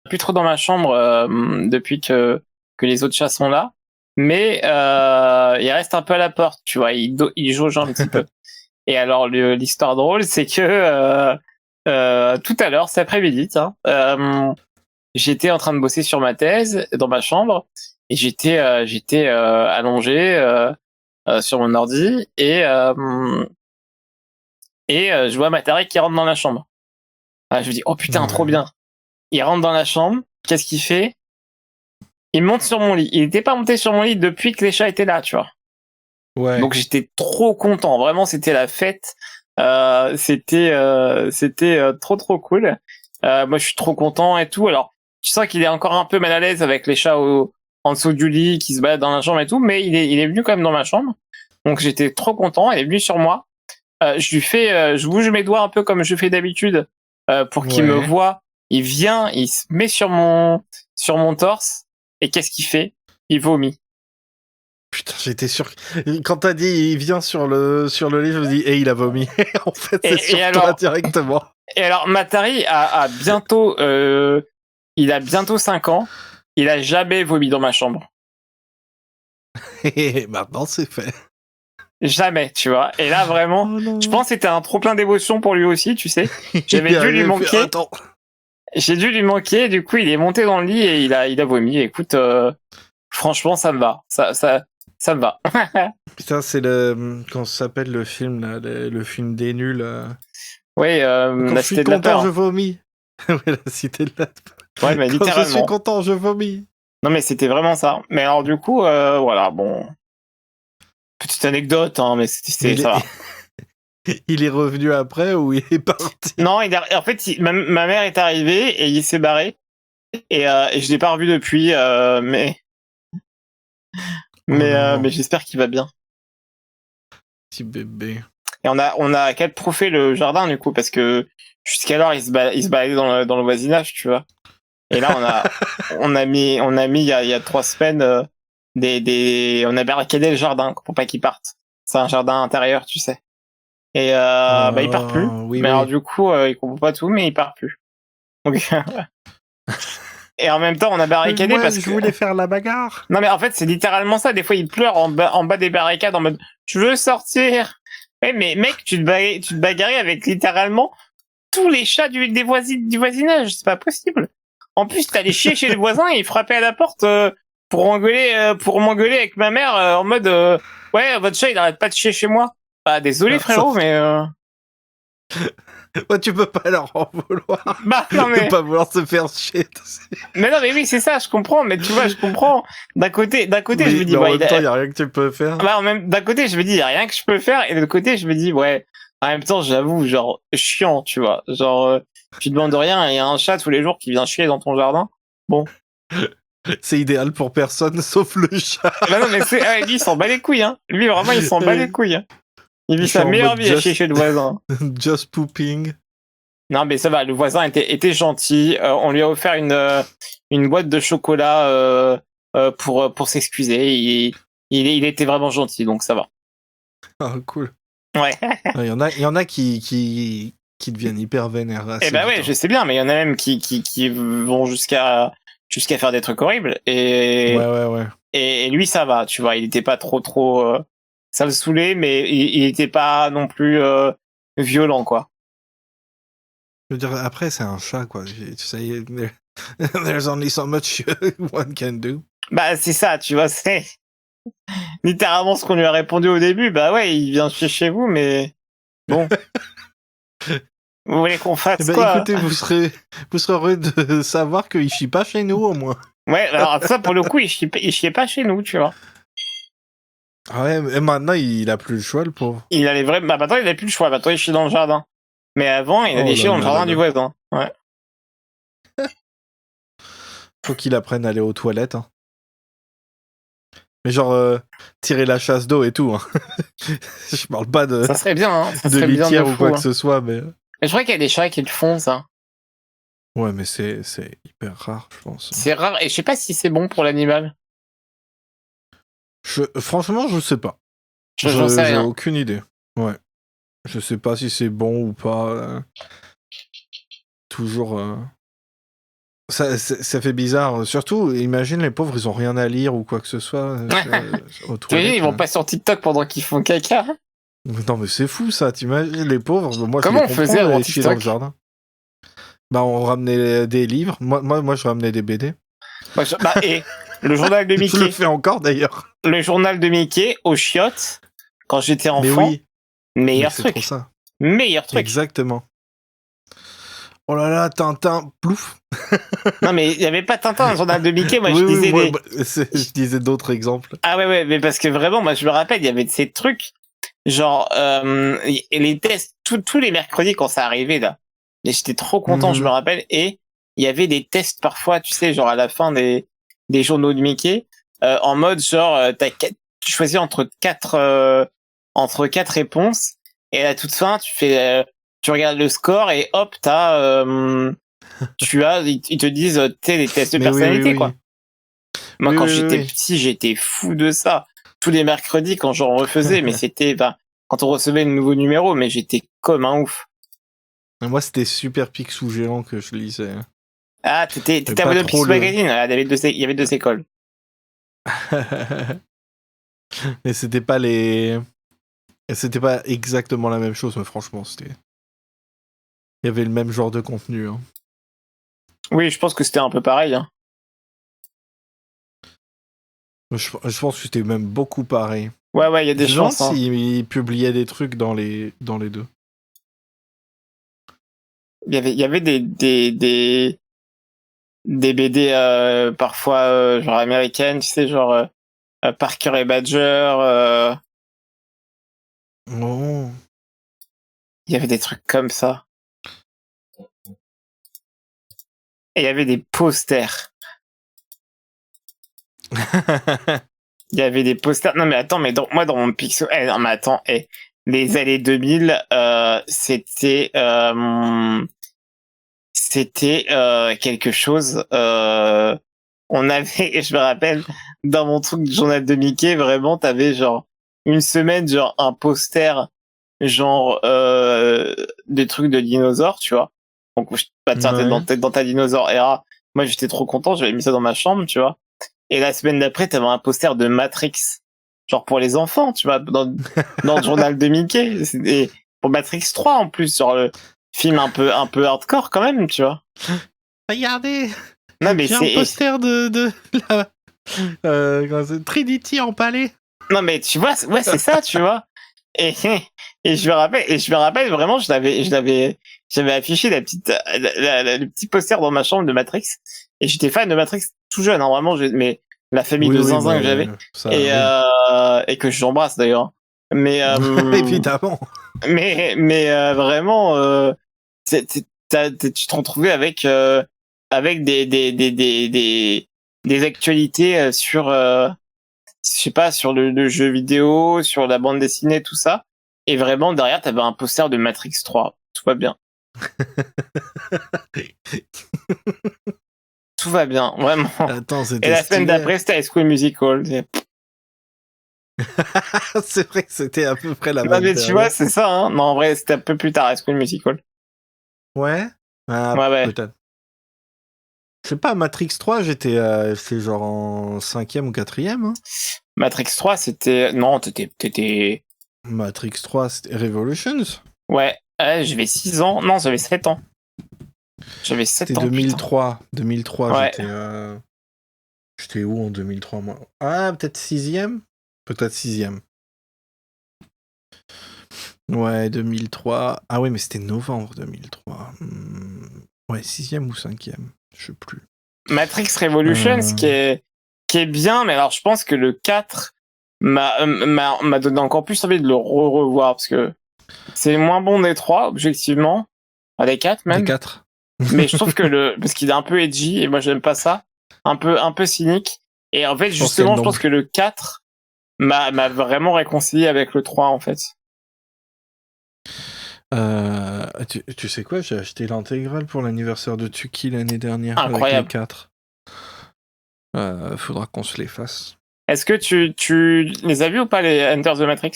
plus trop dans ma chambre depuis que les autres chats sont là. Mais il reste un peu à la porte, tu vois. Il jauge un petit peu. Et alors l'histoire drôle, c'est que tout à l'heure, cet après-midi, j'étais en train de bosser sur ma thèse dans ma chambre et j'étais allongé sur mon ordi et je vois Matari qui rentre dans la chambre. Ah, je me dis oh putain, trop bien. Il rentre dans la chambre, qu'est-ce qu'il fait? Il monte sur mon lit. Il était pas monté sur mon lit depuis que les chats étaient là, tu vois. Ouais. Donc j'étais trop content, vraiment c'était la fête. C'était trop cool. Moi je suis trop content et tout. Alors tu sens qu'il est encore un peu mal à l'aise avec les chats en dessous du lit qui se baladent dans la chambre et tout, mais il est venu quand même dans ma chambre. Donc j'étais trop content. Il est venu sur moi. Je bouge mes doigts un peu comme je fais d'habitude pour qu'il me voie. Il vient, il se met sur mon torse et qu'est-ce qu'il fait? Il vomit. Putain, j'étais sûr. Quand t'as dit il vient sur le lit, je me dis il a vomi. En fait, c'est sur toi directement. Et alors, Matari a bientôt, il a bientôt 5 ans. Il a jamais vomi dans ma chambre. Et maintenant, c'est fait. Jamais, tu vois. Et là, vraiment, je pense que c'était un trop plein d'émotions pour lui aussi, tu sais. J'avais dû lui manquer. J'ai dû lui manquer. Du coup, il est monté dans le lit et il a vomi. Écoute, franchement, ça me va. Ça me va. Putain, c'est comment ça s'appelle le film là, le film des nuls. Oui, la Cité de la Peur. Quand je suis content, je vomis. Ouais, la Cité de la Peur. Ouais, mais littéralement. Quand je suis content, je vomis. Non, mais c'était vraiment ça. Mais alors, du coup, voilà, bon. Petite anecdote, hein, mais ça va. Il est revenu après ou il est parti? Non, en fait, ma mère est arrivée et il s'est barré. Et je l'ai pas revu depuis, mais j'espère qu'il va bien. Petit bébé. Et on a catastrophé le jardin du coup parce que jusqu'alors il se baladait dans le voisinage, tu vois. Et là on a mis il y a 3 semaines on a barricadé le jardin pour pas qu'il parte. C'est un jardin intérieur, tu sais. Et il part plus. Alors du coup il comprend pas tout, mais il part plus. Donc et en même temps on a barricadé parce que je voulais faire la bagarre. Non mais en fait c'est littéralement ça. Des fois il pleure en bas des barricades en mode je veux sortir. Ouais, mais mec, tu te bagarrais avec littéralement tous les chats du voisinage, c'est pas possible. En plus, t'allais chier chez le voisin et il frappait à la porte pour m'engueuler avec ma mère en mode ouais, votre chat il arrête pas de chier chez moi. Bah désolé frérot, mais ouais, tu peux pas leur en vouloir. Bah non mais de pas vouloir se faire chier. Mais non mais oui, c'est ça, je comprends, mais tu vois, je comprends. D'un côté je me dis en même temps, y a rien que tu peux faire. Bah d'un côté, je me dis y a rien que je peux faire et de l'autre côté, je me dis ouais, en même temps, j'avoue genre chiant, tu vois. Genre tu demandes rien et il y a un chat tous les jours qui vient chier dans ton jardin. Bon. C'est idéal pour personne sauf le chat. Bah non mais lui il s'en bat les couilles hein. Lui vraiment il s'en bat les couilles. Hein. Il vit sa meilleure vie à chier chez le voisin. Just pooping. Non mais ça va, le voisin était gentil. On lui a offert une boîte de chocolat pour s'excuser. Il était vraiment gentil, donc ça va. Ah cool. Ouais. Il y en a qui deviennent hyper vénères. Eh ben ouais, je sais bien, mais il y en a même qui vont jusqu'à faire des trucs horribles. Et ouais. Et lui ça va, tu vois, il était pas trop ça le saoulait, mais il était pas non plus violent quoi. Je veux dire, après c'est un chat quoi. Tu sais, there's only so much one can do. Bah c'est ça, tu vois, c'est littéralement ce qu'on lui a répondu au début. Bah ouais, il vient chez vous, mais bon. Vous voulez qu'on fasse quoi? Écoutez, vous serez heureux de savoir qu'il chie pas chez nous au moins. Ouais, alors ça pour le coup, il chiait pas chez nous, tu vois. Ah ouais, et maintenant il a plus le choix, le pauvre. Il allait vraiment. Bah maintenant il a plus le choix. Maintenant il chie dans le jardin. Mais avant il allait chier dans le jardin du voisin. Ouais. Faut qu'il apprenne à aller aux toilettes. Hein. Mais genre tirer la chasse d'eau et tout. Hein. Je parle pas de. Ça serait bien, hein. Ça de litière ou quoi que ce soit, mais. Mais je crois qu'il y a des chats qui le font, ça. Ouais, mais c'est hyper rare, je pense. C'est rare, et je sais pas si c'est bon pour l'animal. Franchement, je sais pas. J'en sais rien. J'ai aucune idée. Ouais. Je sais pas si c'est bon ou pas. Toujours Ça fait bizarre. Surtout, imagine les pauvres, ils ont rien à lire ou quoi que ce soit. Aux toilettes, Ils vont pas sur TikTok pendant qu'ils font caca. Non, mais c'est fou ça, t'imagines les pauvres. Moi, Comment je on les faisait comprends, avant les chier dans le TikTok? jardin. Bah, on ramenait des livres. Moi, je ramenais des BD. Et le journal de Je le Mickey. fais encore d'ailleurs. Le journal de Mickey aux chiottes, quand j'étais Mais enfant, oui, meilleur mais c'est truc. trop ça. Meilleur truc. Exactement. Oh là là, Tintin, plouf. Non, mais il y avait pas Tintin dans le journal de Mickey. Moi, Oui, je oui, disais moi, je disais d'autres exemples. Ah ouais, mais parce que vraiment, moi, je me rappelle, il y avait de ces trucs, genre, et les tests, tous les mercredis quand ça arrivait, là. Et j'étais trop content, je me rappelle, et il y avait des tests parfois, tu sais, genre à la fin des journaux de Mickey, en mode, genre, tu choisis entre quatre réponses, et à la toute fin, tu regardes le score, et hop, ils te disent, tu sais, les tests de Mais personnalité, oui. quoi. Moi, Oui, quand oui, j'étais oui. petit, j'étais fou de ça. Tous les mercredis, quand j'en refaisais, mais c'était, quand on recevait le nouveau numéro, mais j'étais comme un ouf. Moi, c'était Super Picsou géant que je lisais. Ah, t'étais pas abonné au trop Picsou Magazine? Ah, il y avait deux écoles. Mais c'était pas exactement la même chose, mais franchement, il y avait le même genre de contenu. Hein. Oui, je pense que c'était un peu pareil, hein. Je pense que c'était même beaucoup pareil. Ouais, il y a des Je me demande chances, hein. s'ils publiaient des trucs dans les deux. Il y avait des BD, parfois, genre américaines, tu sais, genre, Parker et Badger, Oh. il y avait des trucs comme ça. Et il y avait des posters. Il y avait des posters. Non, mais attends, mais moi, dans mon Picsou, non, mais attends, les années 2000, c'était quelque chose, on avait, je me rappelle, dans mon truc du journal de Mickey, vraiment, t'avais genre, une semaine, genre, un poster, genre, des trucs de dinosaures, tu vois. Donc, tiens, t'es dans ta dinosaure era. Moi, j'étais trop content, j'avais mis ça dans ma chambre, tu vois. Et la semaine d'après, t'avais un poster de Matrix, genre pour les enfants, tu vois, dans le journal de Mickey. Et pour Matrix 3 en plus, sur le film un peu hardcore quand même, tu vois. Regardez, Non mais j'ai un poster de la Trinity empalée. Non mais tu vois, ouais c'est ça, tu vois. Et je me rappelle vraiment, j'avais affiché le petit poster dans ma chambre de Matrix. Et j'étais fan de Matrix tout jeune, hein, vraiment, mais la famille de zinzin que j'avais et que j'embrasse d'ailleurs. Mais évidemment. mais vraiment, tu te retrouvais avec des actualités sur je sais pas, sur le jeu vidéo, sur la bande dessinée, tout ça. Et vraiment, derrière, t'avais un poster de Matrix 3. Tout va bien. Tout va bien, vraiment. Attends, et la semaine d'après, c'était High School Musical. C'est vrai que c'était à peu près la même Non, mais période. tu vois, c'est ça, hein. Non, en vrai, c'était un peu plus tard, High School Musical. Ouais? Ouais. Peut-être. Je sais pas, Matrix 3, j'étais genre en 5e ou 4e. Hein. Matrix 3, c'était... Non, t'étais... Matrix 3, c'était Revolutions. Ouais, j'avais 6 ans. Non, j'avais 7 ans. J'avais 7 ans, C'était 2003. Putain. 2003, ouais. J'étais où en 2003, moi? Ah, peut-être 6e? Peut-être 6e. Ouais, 2003. Ah ouais, mais c'était novembre 2003. Ouais, 6e ou 5e? Je sais plus. Matrix Revolutions, qui est bien, mais alors je pense que le 4 m'a donné encore plus envie de le revoir, parce que c'est moins bon des 3, objectivement. Des 4 même. Des 4. Mais je trouve que parce qu'il est un peu edgy, et moi j'aime pas ça. Un peu cynique. Et en fait, justement, je pense que le 4 m'a vraiment réconcilié avec le 3, en fait. Tu sais quoi, j'ai acheté l'intégrale pour l'anniversaire de Tuki l'année dernière. Incroyable. Avec les 4. Faudra qu'on se les fasse. Est-ce que tu les as vus ou pas, les Enter the Matrix?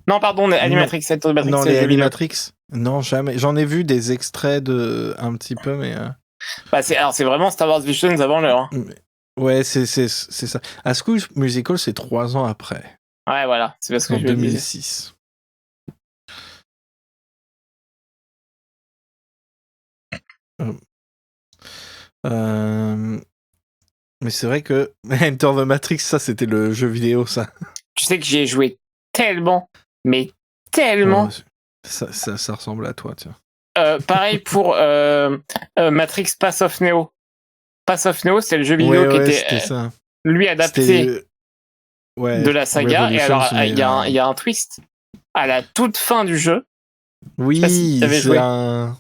Non, pardon, les Animatrix, Enter the Matrix. Non, les Animatrix. Non, jamais. J'en ai vu des extraits un petit peu, mais Bah, c'est vraiment Star Wars Visions avant l'heure. Hein. Ouais, c'est ça. A School Musical, c'est 3 ans après. Ouais, voilà, c'est parce que En je le disais. 2006. Mais c'est vrai que Enter the Matrix, ça, c'était le jeu vidéo, ça. Tu sais que j'y ai joué tellement, mais tellement. Ça ressemble à toi, tiens. Pareil pour Matrix Path of Neo. Path of Neo, c'est le jeu vidéo qui était ça. lui adapté de la saga. Revolutions, Et alors, il y a un twist. À la toute fin du jeu. Oui, si c'est un...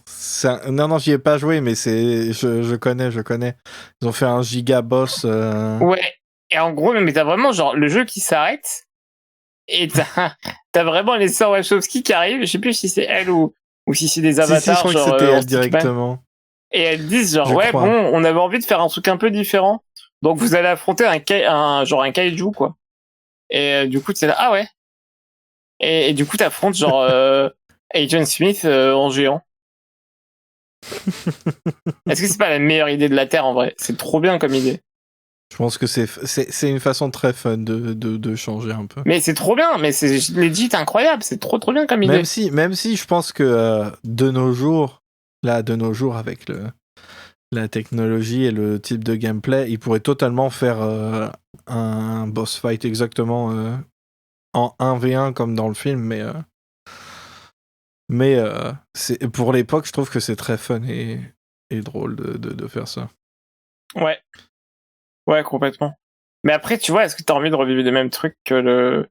Non, j'y ai pas joué, mais je connais. Ils ont fait un giga boss. Ouais. Et en gros, mais t'as vraiment genre le jeu qui s'arrête. Et t'as vraiment les sœurs Wachowski qui arrivent. Je sais plus si c'est elle ou si c'est des avatars. Si, je crois genre, que c'était elle directement. Et elles disent genre, Je crois. bon, on avait envie de faire un truc un peu différent. Donc vous allez affronter un kaiju, quoi. Et du coup, c'est là, ah ouais. Et du coup, t'affrontes genre Agent Smith en géant. Est-ce que c'est pas la meilleure idée de la Terre en vrai? C'est trop bien comme idée. Je pense que c'est une façon très fun de changer un peu. Mais c'est trop bien, mais c'est legit incroyable, c'est trop bien comme idée. Même si je pense que de nos jours, avec la technologie et le type de gameplay, ils pourraient totalement faire un boss fight exactement en 1v1 comme dans le film, mais pour l'époque, je trouve que c'est très fun et drôle de faire ça. Ouais, complètement. Mais après, tu vois, est-ce que t'as envie de revivre les mêmes trucs que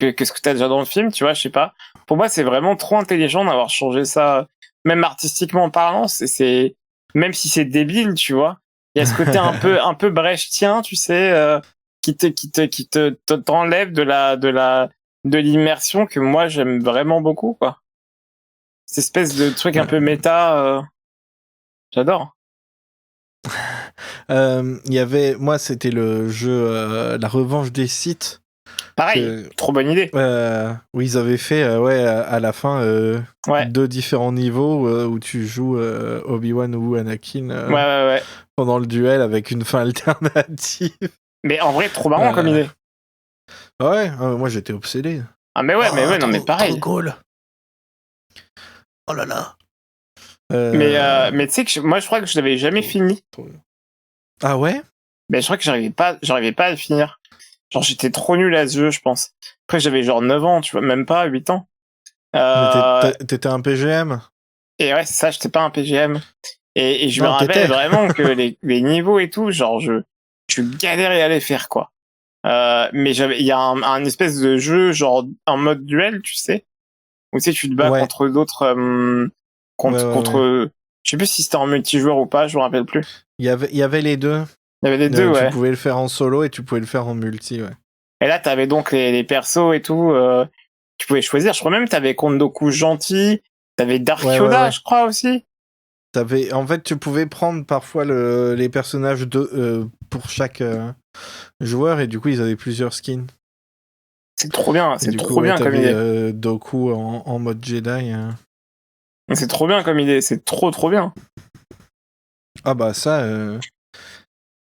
ce que t'as déjà dans le film, tu vois, je sais pas. Pour moi, c'est vraiment trop intelligent d'avoir changé ça, même artistiquement parlant. C'est même si c'est débile, tu vois. Il y a ce côté un peu brechtien, tu sais, qui t'enlève de l'immersion que moi j'aime vraiment beaucoup, quoi. Cette espèce de truc un peu méta, j'adore. Il y avait, moi, c'était le jeu La Revanche des Sith. Pareil, trop bonne idée. Où ils avaient fait, à la fin, 2 différents niveaux où tu joues Obi-Wan ou Anakin pendant le duel avec une fin alternative. Mais en vrai, trop marrant comme idée. Ouais, moi j'étais obsédé. Ah mais ouais, non mais pareil. Trop cool. Oh là là. Mais tu sais que moi je crois que je l'avais jamais fini. Ah ouais? Mais je crois que j'arrivais pas à le finir. Genre j'étais trop nul à ce jeu, je pense. Après j'avais genre 9 ans, tu vois, même pas 8 ans. T'étais un PGM? Et ouais, c'est ça, j'étais pas un PGM. Et je me rappelle vraiment que les niveaux et tout, genre je galérais à les faire, quoi. Mais il y a un espèce de jeu genre en mode duel, tu sais, où tu sais tu te bats contre d'autres contre je sais plus si c'était en multijoueur ou pas, je me rappelle plus. Il y avait les deux. Il y avait les deux, ouais. Tu pouvais le faire en solo et tu pouvais le faire en multi, ouais. Et là t'avais donc les persos et tout, tu pouvais choisir, je crois même que t'avais Kondoku gentil, t'avais Dark Yoda, je crois aussi. En fait, tu pouvais prendre parfois les personnages pour chaque joueur et du coup ils avaient plusieurs skins. C'est trop bien, c'est trop bien comme idée. Doku en mode Jedi. C'est trop bien comme idée, c'est trop bien. Ah bah ça,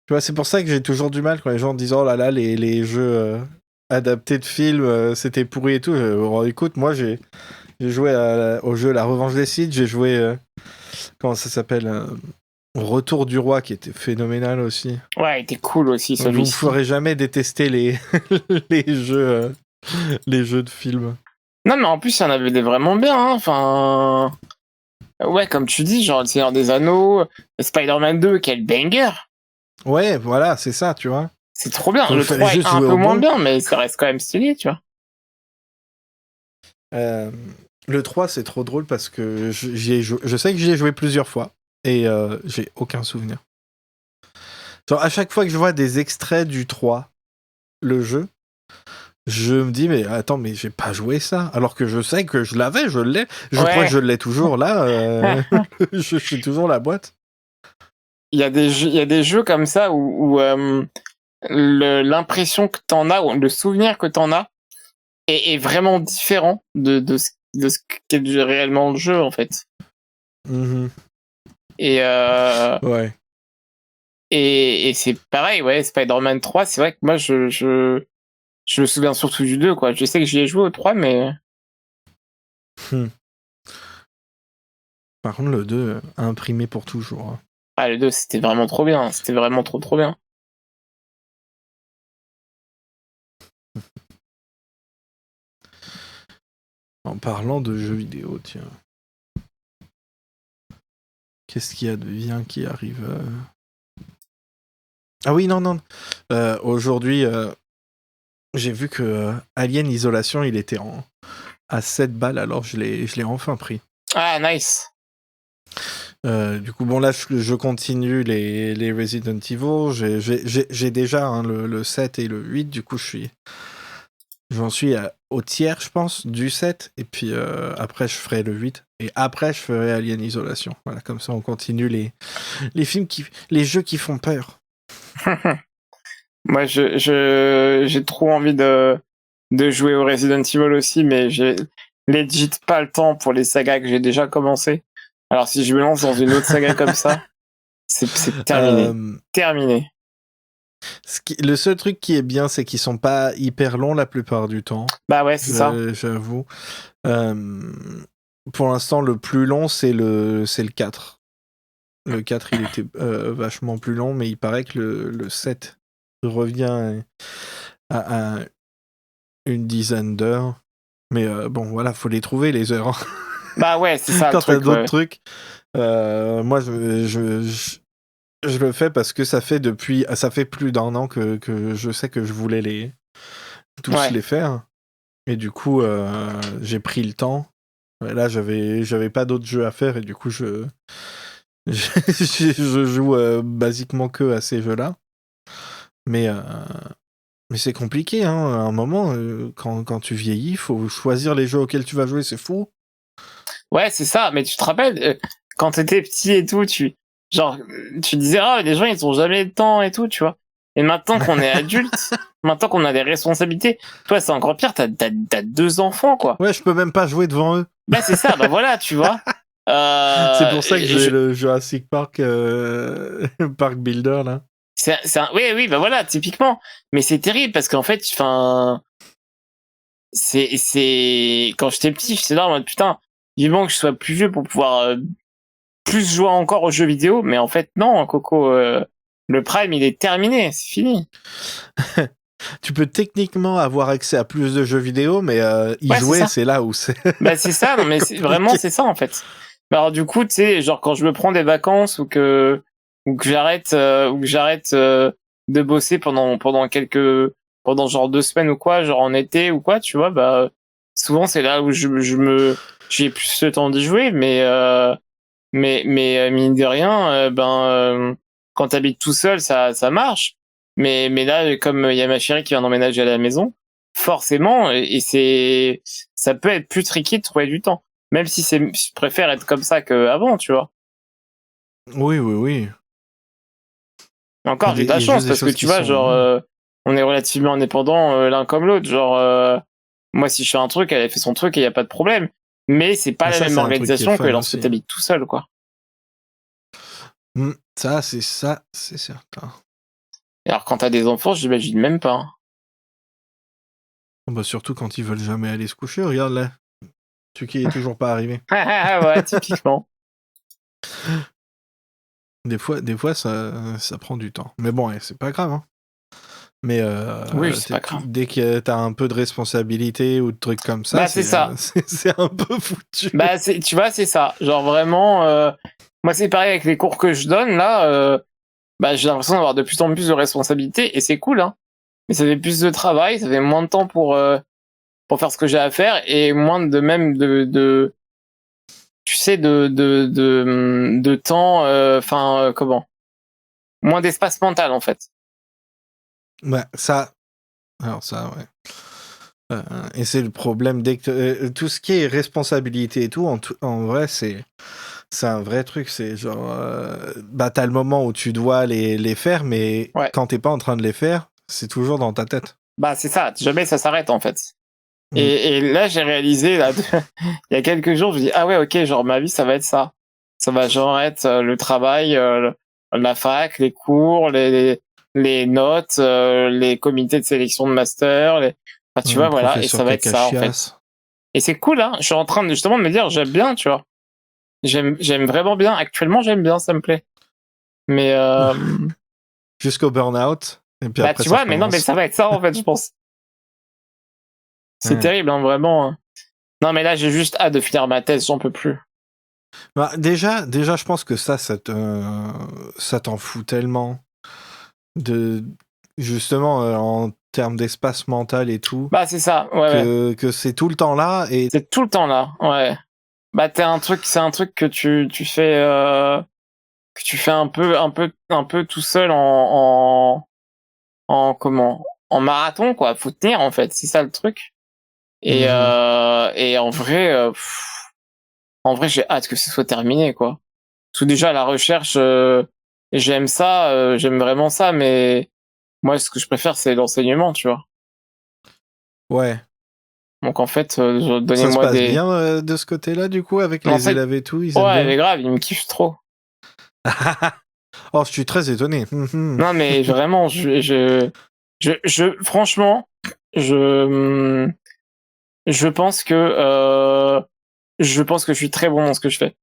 tu vois, c'est pour ça que j'ai toujours du mal quand les gens disent oh là là les jeux adaptés de films c'était pourri et tout. Écoute, moi j'ai joué au jeu La Revanche des Sith, j'ai joué comment ça s'appelle Retour du Roi qui était phénoménal aussi. Ouais, il était cool aussi celui-ci. Vous ne ferez jamais détester les les jeux de films. Non mais en plus il y en avait des vraiment bien, hein. Enfin ouais, comme tu dis, genre Le Seigneur des Anneaux, Spider-Man 2, quel banger. Ouais, voilà, c'est ça, tu vois. C'est trop bien. Le 3 est un peu moins bien, mais ça reste quand même stylé, tu vois. Le 3, c'est trop drôle parce que je sais que j'y ai joué plusieurs fois et j'ai aucun souvenir. Genre, à chaque fois que je vois des extraits du 3, le jeu, je me dis, mais attends, mais j'ai pas joué ça. Alors que je sais que je l'avais, je l'ai. Je crois que je l'ai toujours là. Je suis toujours la boîte. Il y a des jeux comme ça où l'impression que t'en as, ou le souvenir que t'en as, est vraiment différent de ce qu'est réellement le jeu, en fait. Mm-hmm. Ouais. Et c'est pareil, ouais, Spider-Man 3, c'est vrai que moi, je me souviens surtout du 2, quoi. Je sais que j'y ai joué au 3, mais... Par contre, le 2, imprimé pour toujours. Hein. Ah, le 2, c'était vraiment trop bien. C'était vraiment trop, trop bien. En parlant de jeux vidéo, tiens. Qu'est-ce qu'il y a de bien qui arrive Ah oui, non. Aujourd'hui, j'ai vu que Alien Isolation, il était à 7 balles, alors je l'ai enfin pris. Ah, nice. Du coup, bon, là, je continue les Resident Evil. J'ai déjà hein, le 7 et le 8, du coup, j'en suis au tiers, je pense, du 7. Et puis après, je ferai le 8. Et après, je ferai Alien Isolation. Voilà, comme ça, on continue les films les jeux qui font peur. Moi, j'ai trop envie de jouer au Resident Evil aussi, mais j'ai legit pas le temps pour les sagas que j'ai déjà commencé. Alors, si je me lance dans une autre saga comme ça, c'est terminé. Terminé. Le seul truc qui est bien, c'est qu'ils sont pas hyper longs la plupart du temps. Bah ouais, c'est ça. J'avoue. Pour l'instant, le plus long, c'est le 4. Le 4, il était vachement plus long, mais il paraît que le 7 revient à une dizaine d'heures. Mais bon, voilà, faut les trouver, les heures. Hein. Bah ouais, c'est ça. Quand le truc, t'as d'autres ouais. trucs, moi, je le fais parce que ça fait plus d'1 an que je sais que je voulais tous les faire. Et du coup, j'ai pris le temps. Là, j'avais pas d'autres jeux à faire et du coup, je joue basiquement que à ces jeux-là. Mais c'est compliqué, hein. À un moment, quand tu vieillis, faut choisir les jeux auxquels tu vas jouer, c'est fou. Ouais, c'est ça. Mais tu te rappelles, quand t'étais petit et tout, tu disais, ah, les gens, ils ont jamais le temps et tout, tu vois. Et maintenant qu'on est adulte, maintenant qu'on a des responsabilités, toi, c'est encore pire, t'as 2 enfants, quoi. Ouais, je peux même pas jouer devant eux. Bah, c'est ça, bah voilà, tu vois. C'est pour ça que j'ai le Jurassic Park Park Builder, là. Oui, bah voilà, typiquement. Mais c'est terrible parce qu'en fait, enfin, quand j'étais petit, j'étais là en mode putain, vivement que je sois plus vieux pour pouvoir plus jouer encore aux jeux vidéo. Mais en fait, non, Coco, le Prime, il est terminé, c'est fini. Tu peux techniquement avoir accès à plus de jeux vidéo, mais y jouer, c'est là où c'est. Bah c'est ça, non mais vraiment c'est ça en fait. Bah, alors du coup, tu sais, genre quand je me prends des vacances ou que j'arrête de bosser pendant genre 2 semaines ou quoi, genre en été ou quoi, tu vois, bah souvent c'est là où j'ai plus le temps d'y jouer, mais mine de rien, quand t'habites tout seul, ça marche. Mais là, comme il y a ma chérie qui vient d'emménager à la maison, forcément, et ça peut être plus tricky de trouver du temps. Même si je préfère être comme ça qu'avant, tu vois. Oui. Encore, j'ai de la chance parce que tu vois, genre, on est relativement indépendants l'un comme l'autre. Genre, moi, si je fais un truc, elle fait son truc et il y a pas de problème. Mais c'est pas la même organisation que lorsque t'habites tout seul, quoi. Ça, c'est certain. Alors, quand t'as des enfants, j'imagine même pas. Bah, surtout quand ils veulent jamais aller se coucher, regarde là. Tu qui est toujours pas arrivé. Ouais, typiquement. Des fois ça prend du temps. Mais bon, c'est pas grave. Hein. Mais oui, c'est pas grave. dès que t'as un peu de responsabilité ou de trucs comme ça, c'est ça. C'est un peu foutu. Bah, tu vois, c'est ça. Genre vraiment, moi c'est pareil avec les cours que je donne là. Bah, j'ai l'impression d'avoir de plus en plus de responsabilités et c'est cool, hein. Mais ça fait plus de travail, ça fait moins de temps pour faire ce que j'ai à faire et moins de tu sais de temps, enfin comment, moins d'espace mental en fait. Ouais, ça. Alors ça, ouais. Et c'est le problème dès que tout ce qui est responsabilité et tout, en vrai, c'est un vrai truc. C'est genre, bah t'as le moment où tu dois les faire, mais quand t'es pas en train de les faire, c'est toujours dans ta tête. Bah c'est ça, jamais ça s'arrête en fait. Et là j'ai réalisé là, il y a quelques jours, je me dis ah ouais ok, genre ma vie ça va être ça. Ça va genre être le travail, la fac, les cours, les notes, les comités de sélection de master, enfin, tu vois, voilà, et ça va être ça en fait. Et c'est cool, hein. Je suis en train de justement de me dire, j'aime bien, tu vois. J'aime vraiment bien. Actuellement, j'aime bien, ça me plaît. Mais jusqu'au burn-out. Et puis bah après, tu ça vois, mais non, mais ça va être ça en fait, je pense. C'est terrible, hein, vraiment. Hein. Non, mais là, j'ai juste hâte de finir ma thèse, j'en peux plus. Bah, déjà, je pense que ça t'en fout tellement de justement en termes d'espace mental et tout. Bah c'est ça, ouais. Que c'est tout le temps là et c'est tout le temps là, ouais. Bah c'est un truc que tu fais un peu tout seul en comment, en marathon quoi. Faut tenir en fait, c'est ça le truc. Et en vrai, j'ai hâte que ce soit terminé quoi. Parce que déjà la recherche, j'aime ça, j'aime vraiment ça, mais moi ce que je préfère c'est l'enseignement, tu vois. Ouais. Donc en fait, Ça se donnez-moi passe des. bien de ce côté-là, du coup, avec En les fait, élèves et tout, ils aiment ouais, mais bien. grave, ils me kiffent trop. Oh, je suis très étonné. Non, mais vraiment, franchement, je, je pense que je suis très bon dans ce que je fais.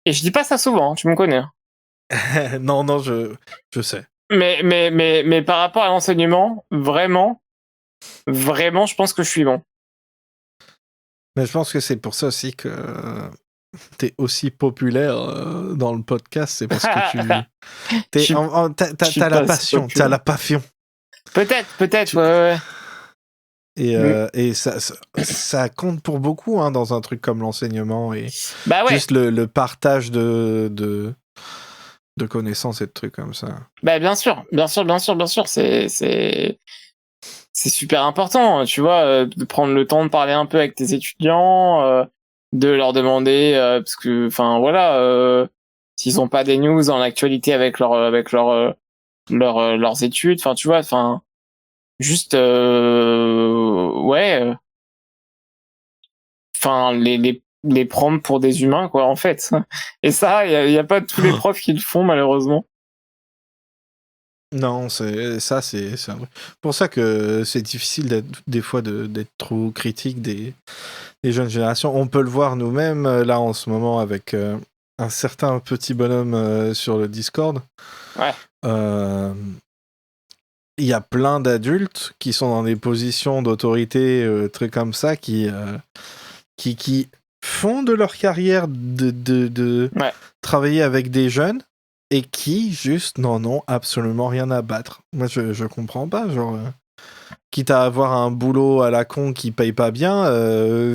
Et je dis pas ça souvent, hein, tu me connais. Hein. non, je sais. Mais par rapport à l'enseignement, vraiment, je pense que je suis bon. Mais je pense que c'est pour ça aussi que t'es aussi populaire dans le podcast, c'est parce que t'as la passion, t'as la passion. Peut-être, ouais. Et ça compte pour beaucoup hein, dans un truc comme l'enseignement et bah ouais. juste le partage de connaissances et de trucs comme ça. Bah bien sûr, c'est super important, tu vois, de prendre le temps de parler un peu avec tes étudiants, de leur demander, parce que, enfin voilà, s'ils ont pas des news en actualité avec leurs études, enfin tu vois, enfin juste ouais, enfin les prendre pour des humains quoi en fait. Et ça, y a pas tous les profs qui le font malheureusement. Non, c'est vrai. Pour ça que c'est difficile des fois d'être trop critique des jeunes générations. On peut le voir nous-mêmes là en ce moment avec un certain petit bonhomme sur le Discord. Ouais. Il y a plein d'adultes qui sont dans des positions d'autorité très comme ça qui font de leur carrière de travailler avec des jeunes et qui juste n'en ont absolument rien à battre. Moi, je comprends pas, genre... quitte à avoir un boulot à la con qui paye pas bien,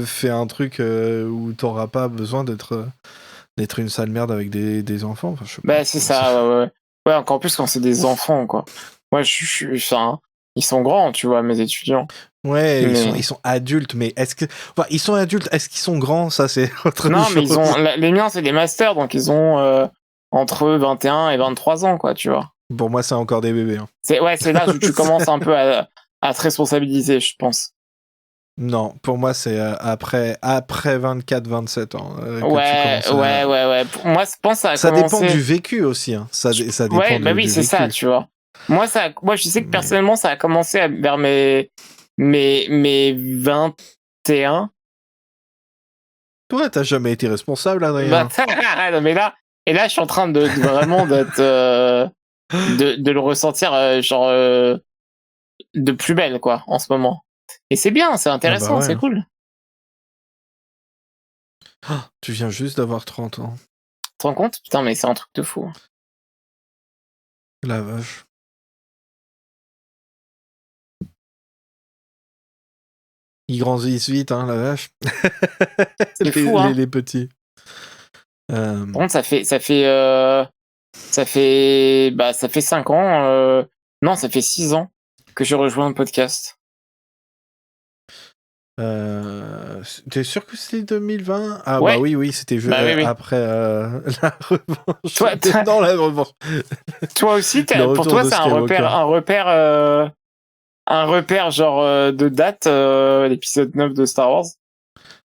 fais un truc où t'auras pas besoin d'être une sale merde avec des enfants. Enfin, je sais pas. C'est ça, ouais. Ouais, encore plus quand c'est des enfants, quoi. Moi, enfin, ils sont grands, tu vois, mes étudiants. Ouais, ils sont adultes, mais est-ce que... Enfin, ils sont adultes, est-ce qu'ils sont grands? Ça, c'est autre chose. Non, mais les miens, c'est des masters, donc ils ont entre 21 et 23 ans, quoi, tu vois. Pour moi, c'est encore des bébés. Hein. C'est là où tu commences un peu à te responsabiliser, je pense. Non, pour moi, c'est après 24-27 ans. Ouais. Moi, je pense que ça a ça commencé... dépend du vécu aussi. Hein. Ça dépend ouais, bah oui, du c'est vécu. ça, tu vois. Moi, je sais que personnellement, ça a commencé vers mes 21. Toi, t'as jamais été responsable, Adrien. Non, mais là, je suis en train de vraiment d'être, de le ressentir, genre, de plus belle, quoi, en ce moment. Et c'est bien, c'est intéressant, ouais. c'est cool. Oh, tu viens juste d'avoir 30 ans. Tu te rends compte? Putain, mais c'est un truc de fou. La vache. Ils grandissent vite, hein, la vache. C'est fou, hein. Les petits. Par contre, ça fait 5 ans, non, ça fait 6 ans que j'ai rejoint le podcast. T'es sûr que c'était 2020? Ah ouais. bah oui, c'était oui. après la revanche. Toi, non, la revanche. Toi aussi, pour toi, c'est un repère genre de date, l'épisode 9 de Star Wars.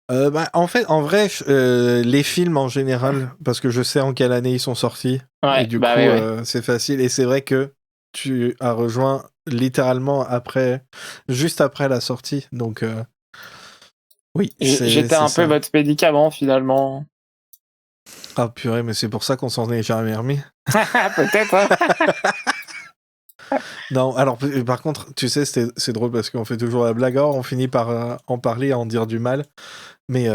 En vrai, les films en général, parce que je sais en quelle année ils sont sortis, et du coup, ouais. c'est facile. Et c'est vrai que tu as rejoint littéralement juste après la sortie. Donc, oui, J'étais c'est un peu ça. votre médicament, finalement. Ah purée, mais c'est pour ça qu'on s'en est jamais remis. Peut-être, hein. Non, alors par contre, tu sais, c'est drôle parce qu'on fait toujours la blague, on finit par en parler, en dire du mal. Mais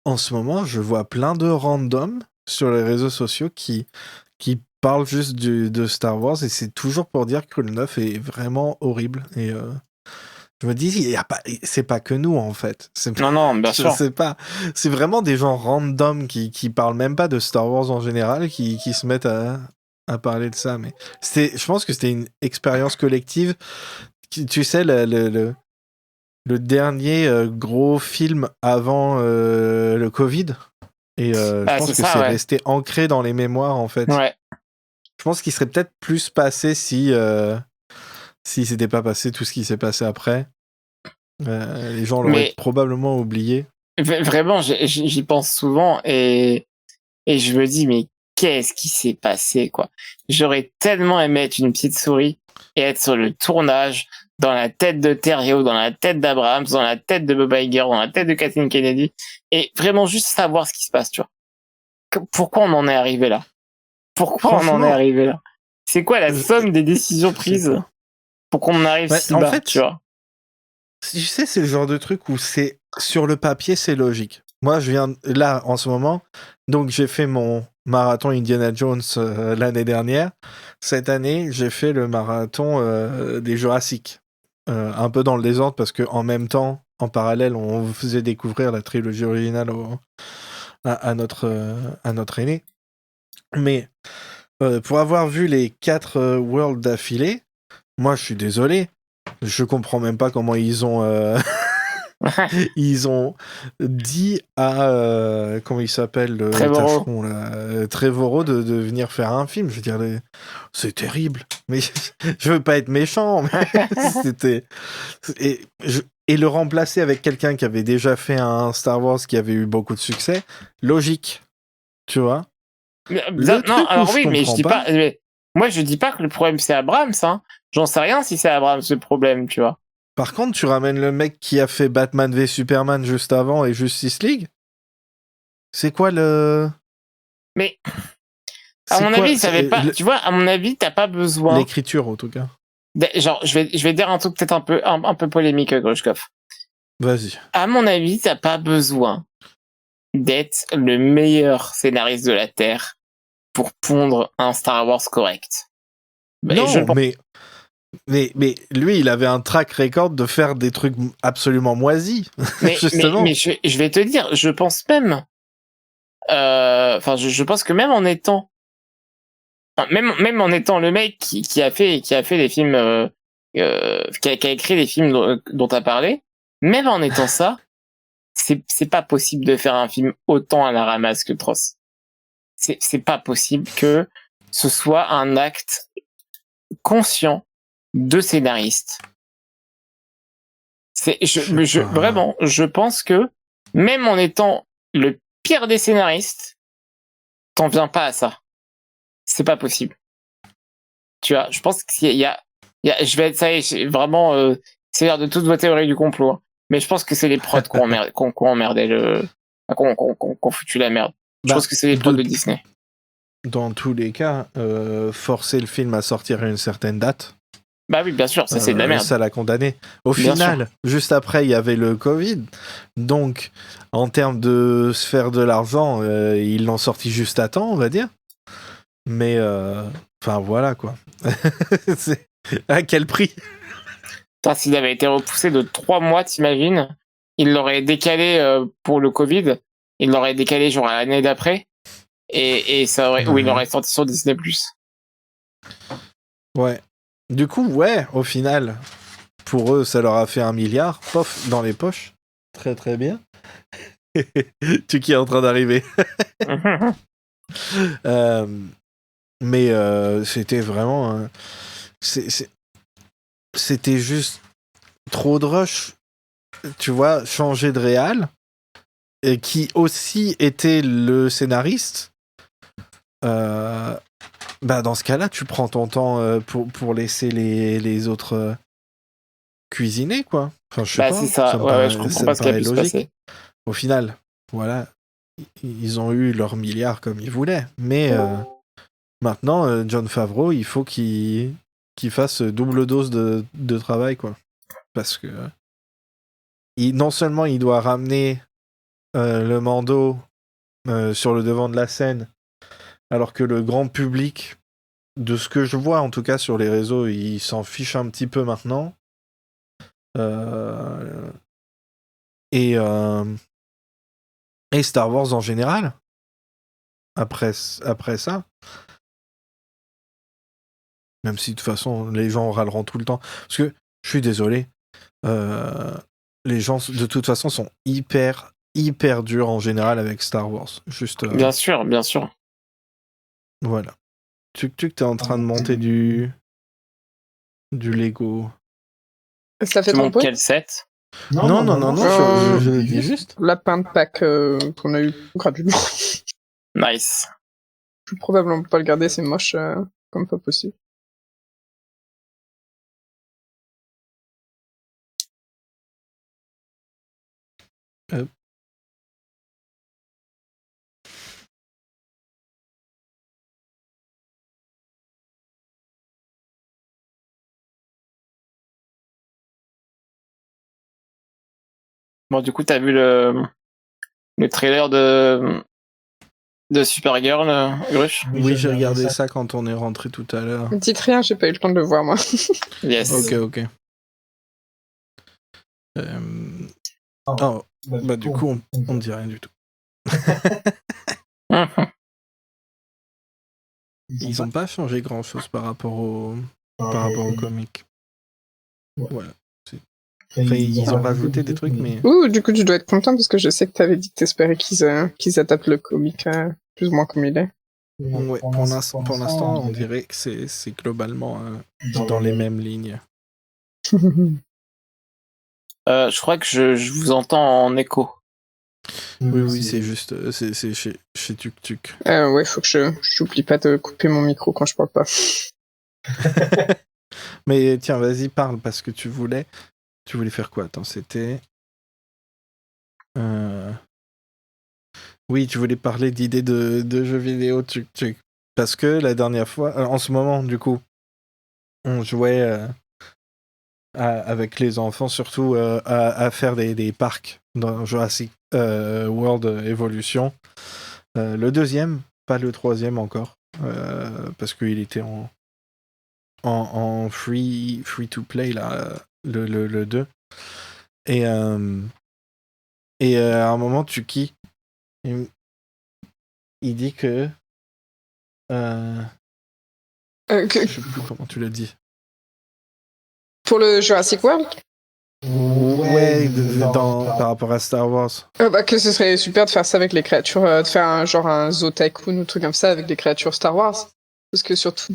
en ce moment, je vois plein de randoms sur les réseaux sociaux qui parlent juste de Star Wars et c'est toujours pour dire que le 9 est vraiment horrible. Et je me dis, c'est pas que nous en fait. Non, bien Je sûr. sais pas. C'est vraiment des gens random qui parlent même pas de Star Wars en général qui se mettent à parler de ça. Mais je pense que c'était une expérience collective. Tu sais, le dernier gros film avant le Covid. Et je pense C'est que ça, c'est ouais. resté ancré dans les mémoires, en fait. Ouais. Je pense qu'il serait peut-être plus passé si c'était pas passé tout ce qui s'est passé après. Les gens l'auraient Mais probablement oublié. vraiment, j'y pense souvent et je me dis, mais qu'est-ce qui s'est passé, quoi? J'aurais tellement aimé être une petite souris et être sur le tournage, dans la tête de Terrio, dans la tête d'Abrams, dans la tête de Bob Iger, dans la tête de Kathleen Kennedy, et vraiment juste savoir ce qui se passe, tu vois. Pourquoi on en est arrivé là? Pourquoi on en est Franchement, arrivé là? C'est quoi la je, somme des décisions je sais prises pas. pour qu'on en arrive Ouais, si en bas, tu fait, vois? tu sais, c'est le genre de truc où c'est sur le papier, c'est logique. Moi, je viens là en ce moment, donc j'ai fait mon marathon Indiana Jones l'année dernière. Cette année, j'ai fait le marathon des Jurassic, un peu dans le désordre parce que en même temps, en parallèle, on vous faisait découvrir la trilogie originale à notre aîné. Mais pour avoir vu les 4 Worlds d'affilée, moi, je suis désolé, je comprends même pas comment ils ont dit à comment il s'appelle le Trevorrow. tâcheron là, Trevorrow de venir faire un film. Je veux dire, c'est terrible. Mais je veux pas être méchant, mais c'était et le remplacer avec quelqu'un qui avait déjà fait un Star Wars qui avait eu beaucoup de succès, logique, tu vois. Le Non, truc où alors je oui, mais je comprends dis pas, pas. moi je dis pas que le problème c'est Abrams, hein. J'en sais rien si c'est Abrams le problème, tu vois. Par contre, tu ramènes le mec qui a fait Batman v Superman juste avant et Justice League. C'est quoi le Mais à C'est mon quoi avis, ça avait pas, tu vois, à mon avis, t'as pas besoin. l'écriture en tout cas. Genre, je vais dire un truc peut-être un peu polémique, Grushkov. Vas-y. À mon avis, t'as pas besoin d'être le meilleur scénariste de la Terre pour pondre un Star Wars correct. Je le Non, pense. mais lui, il avait un track record de faire des trucs absolument moisis, justement. Mais je vais te dire, je pense même, enfin, je pense que même en étant, enfin, même en étant le mec qui a fait les films, qui a écrit les films dont t'as parlé, même en étant ça, c'est pas possible de faire un film autant à la ramasse que Tross. C'est pas possible que ce soit un acte conscient de scénariste. Je sais pas. Vraiment, je pense que même en étant le pire des scénaristes, t'en viens pas à ça. C'est pas possible. Tu vois, je pense je vais être, ça y est, vraiment, c'est l'air de toutes vos théories du complot, hein. Mais je pense que c'est les prods qui ont emmerdé qu'on foutu la merde. Je pense Bah, que c'est les prods de Disney. dans tous les cas, forcer le film à sortir à une certaine date, Bah oui, bien sûr, ça c'est de la merde. ça l'a condamné. Au Bien sûr. final, juste après, il y avait le Covid. Donc, en termes de se faire de l'argent, ils l'ont sorti juste à temps, on va dire. Mais, enfin, voilà, quoi. À quel prix? Putain, s'il avait été repoussé de 3 mois, t'imagines? Il l'aurait décalé pour le Covid. Il l'aurait décalé genre à l'année d'après. Et ça aurait, ou il aurait sorti sur Disney+. Ouais. Du coup, ouais, au final, pour eux, ça leur a fait 1 milliard, pof, dans les poches. Très très bien. Tu qui est en train d'arriver. Euh, mais c'était vraiment... c'était juste trop de rush. Tu vois, changer de réal. qui aussi était le scénariste, dans ce cas-là, tu prends ton temps pour laisser les autres cuisiner, quoi. Enfin, je sais pas, c'est ça. Ouais, je comprends pas ce qui a pu se passer. Au final, voilà, ils ont eu leur milliard comme ils voulaient, mais maintenant, Jon Favreau, il faut qu'il fasse double dose de travail, quoi. Parce que non seulement il doit ramener le Mando sur le devant de la scène, alors que le grand public, de ce que je vois en tout cas sur les réseaux, il s'en fiche un petit peu maintenant. Et Star Wars en général, après ça, même si de toute façon les gens râleront tout le temps, parce que je suis désolé, les gens de toute façon sont hyper durs en général avec Star Wars. Juste. Bien sûr, bien sûr. Voilà. Tu t'es en train de monter du Lego. Ça fait Tu ton montes bruit? quel set? Non, je dis juste. Lapin de Pâques qu'on a eu gratuitement. Nice. Je vais probablement pas le garder, c'est moche comme pas possible. Bon, du coup, t'as vu le trailer de Supergirl, Grush? Oui, j'ai regardé ça quand on est rentré tout à l'heure. Ne dites rien, j'ai pas eu le temps de le voir moi. Yes. Ok. Du coup, on ne dit rien du tout. Ils ont pas changé grand-chose par rapport au comic. Voilà. Enfin, ils ont rajouté des trucs, mais... Ouh, du coup, tu dois être content parce que je sais que t'avais dit que t'espérais qu'ils adaptent le comic plus ou moins comme il est. Ouais, pour l'instant, on dirait que c'est globalement dans les mêmes lignes. Je crois que je vous entends en écho. Oui, c'est juste... C'est chez Tuk Tuk. Ouais, faut que j'oublie pas de couper mon micro quand je parle pas. Mais tiens, vas-y, parle, parce que tu voulais faire quoi? Attends, c'était... Oui, tu voulais parler d'idées de jeux vidéo, Tuk. Parce que la dernière fois, en ce moment, du coup, on jouait avec les enfants, surtout à faire des parcs dans Jurassic World Evolution. Le deuxième, pas le troisième encore, parce qu'il était en free to play, là, le 2. Et à un moment, Tuki, il dit que... Je sais plus comment tu l'as dit. Pour le Jurassic World? Ouais, par rapport à Star Wars. Que ce serait super de faire ça avec les créatures, de faire un Zoo Tycoon ou truc comme ça avec des créatures Star Wars. Parce que surtout je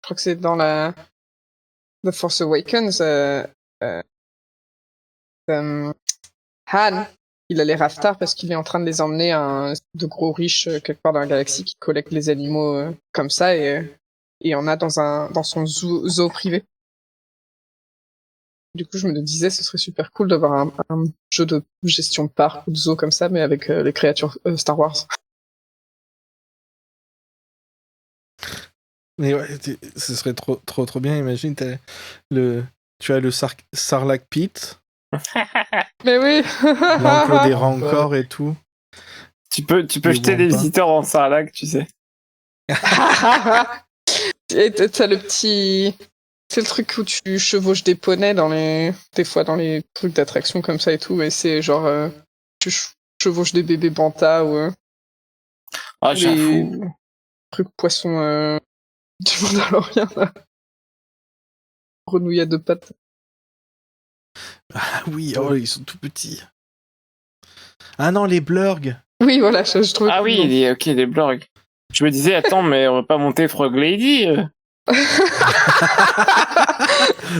crois que c'est dans The Force Awakens, Han, il a les Raftars parce qu'il est en train de les emmener à de gros riches quelque part dans la galaxie qui collectent les animaux comme ça et il y en a dans son zoo privé. Du coup, je me disais, ce serait super cool d'avoir un jeu de gestion de parc ou de zoo comme ça, mais avec les créatures Star Wars. Mais ouais, ce serait trop bien. Imagine, tu as le Sarlacc Pit. Mais oui. L'enclos des Rancors et tout. Tu peux jeter des visiteurs en Sarlacc, tu sais. Et t'as le petit... C'est le truc où tu chevauches des poneys des fois dans les trucs d'attraction comme ça et tout, et c'est genre... tu chevauches des bébés bantas ou... j'avoue. Trucs poissons du Mandalorian, là. Grenouille à deux pattes. Ah oui, ils sont tout petits. Ah non, les blurgs. Oui, voilà, je trouve. Ah oui, les blurgs. Je me disais, attends, mais on va pas monter Frog Lady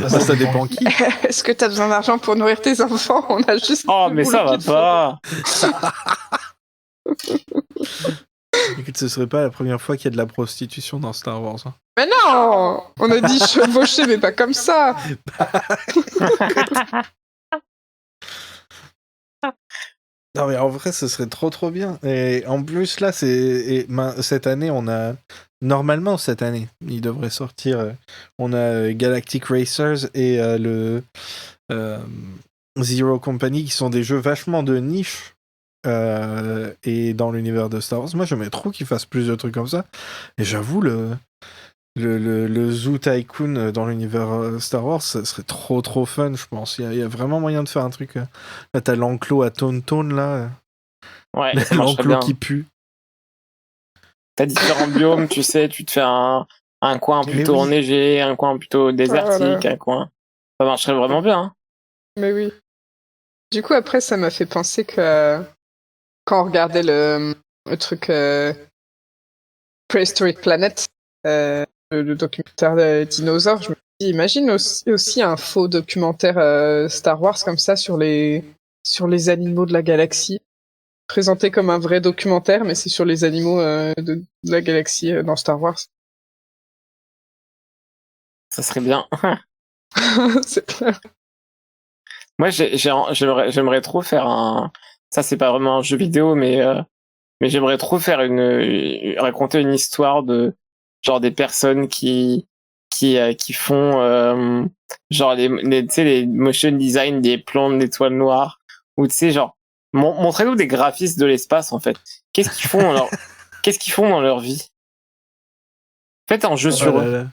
Ça dépend qui. Est-ce que t'as besoin d'argent pour nourrir tes enfants? On a juste. Oh, le mais ça boulot va qu'il te pas. Écoute, ce serait pas la première fois qu'il y a de la prostitution dans Star Wars. Hein. Mais non! On a dit chevaucher, mais pas comme ça! Non mais en vrai, ce serait trop bien. Et en plus là, cette année, on a normalement cette année, il devrait sortir. On a Galactic Racers et le Zero Company qui sont des jeux vachement de niche. Et dans l'univers de Star Wars, moi j'aimerais trop qu'ils fassent plus de trucs comme ça. Et j'avoue, le Zoo Tycoon dans l'univers Star Wars, ça serait trop fun, je pense. Il y a vraiment moyen de faire un truc. Là, t'as l'enclos à Tauntaun, là. Ouais, ça marcherait L'enclos bien. qui pue. T'as différents biomes, tu sais, tu te fais un coin plutôt enneigé, un coin plutôt désertique, voilà. un coin... Ça marcherait vraiment bien. Hein. Mais oui. Du coup, après, ça m'a fait penser que quand on regardait le truc Prehistoric Planet, le documentaire des dinosaures, je me dis, imagine aussi un faux documentaire Star Wars comme ça sur les animaux de la galaxie, présenté comme un vrai documentaire, mais c'est sur les animaux de la galaxie dans Star Wars. Ça serait bien. C'est clair. Moi, j'aimerais trop faire un... Ça, c'est pas vraiment un jeu vidéo, mais j'aimerais trop faire raconter une histoire de genre des personnes qui font genre tu sais, les motion design des plans d'étoiles noires, ou tu sais, genre montrez-nous des graphistes de l'espace en fait. Qu'est-ce qu'ils font dans leur vie? Faites un jeu sur eux.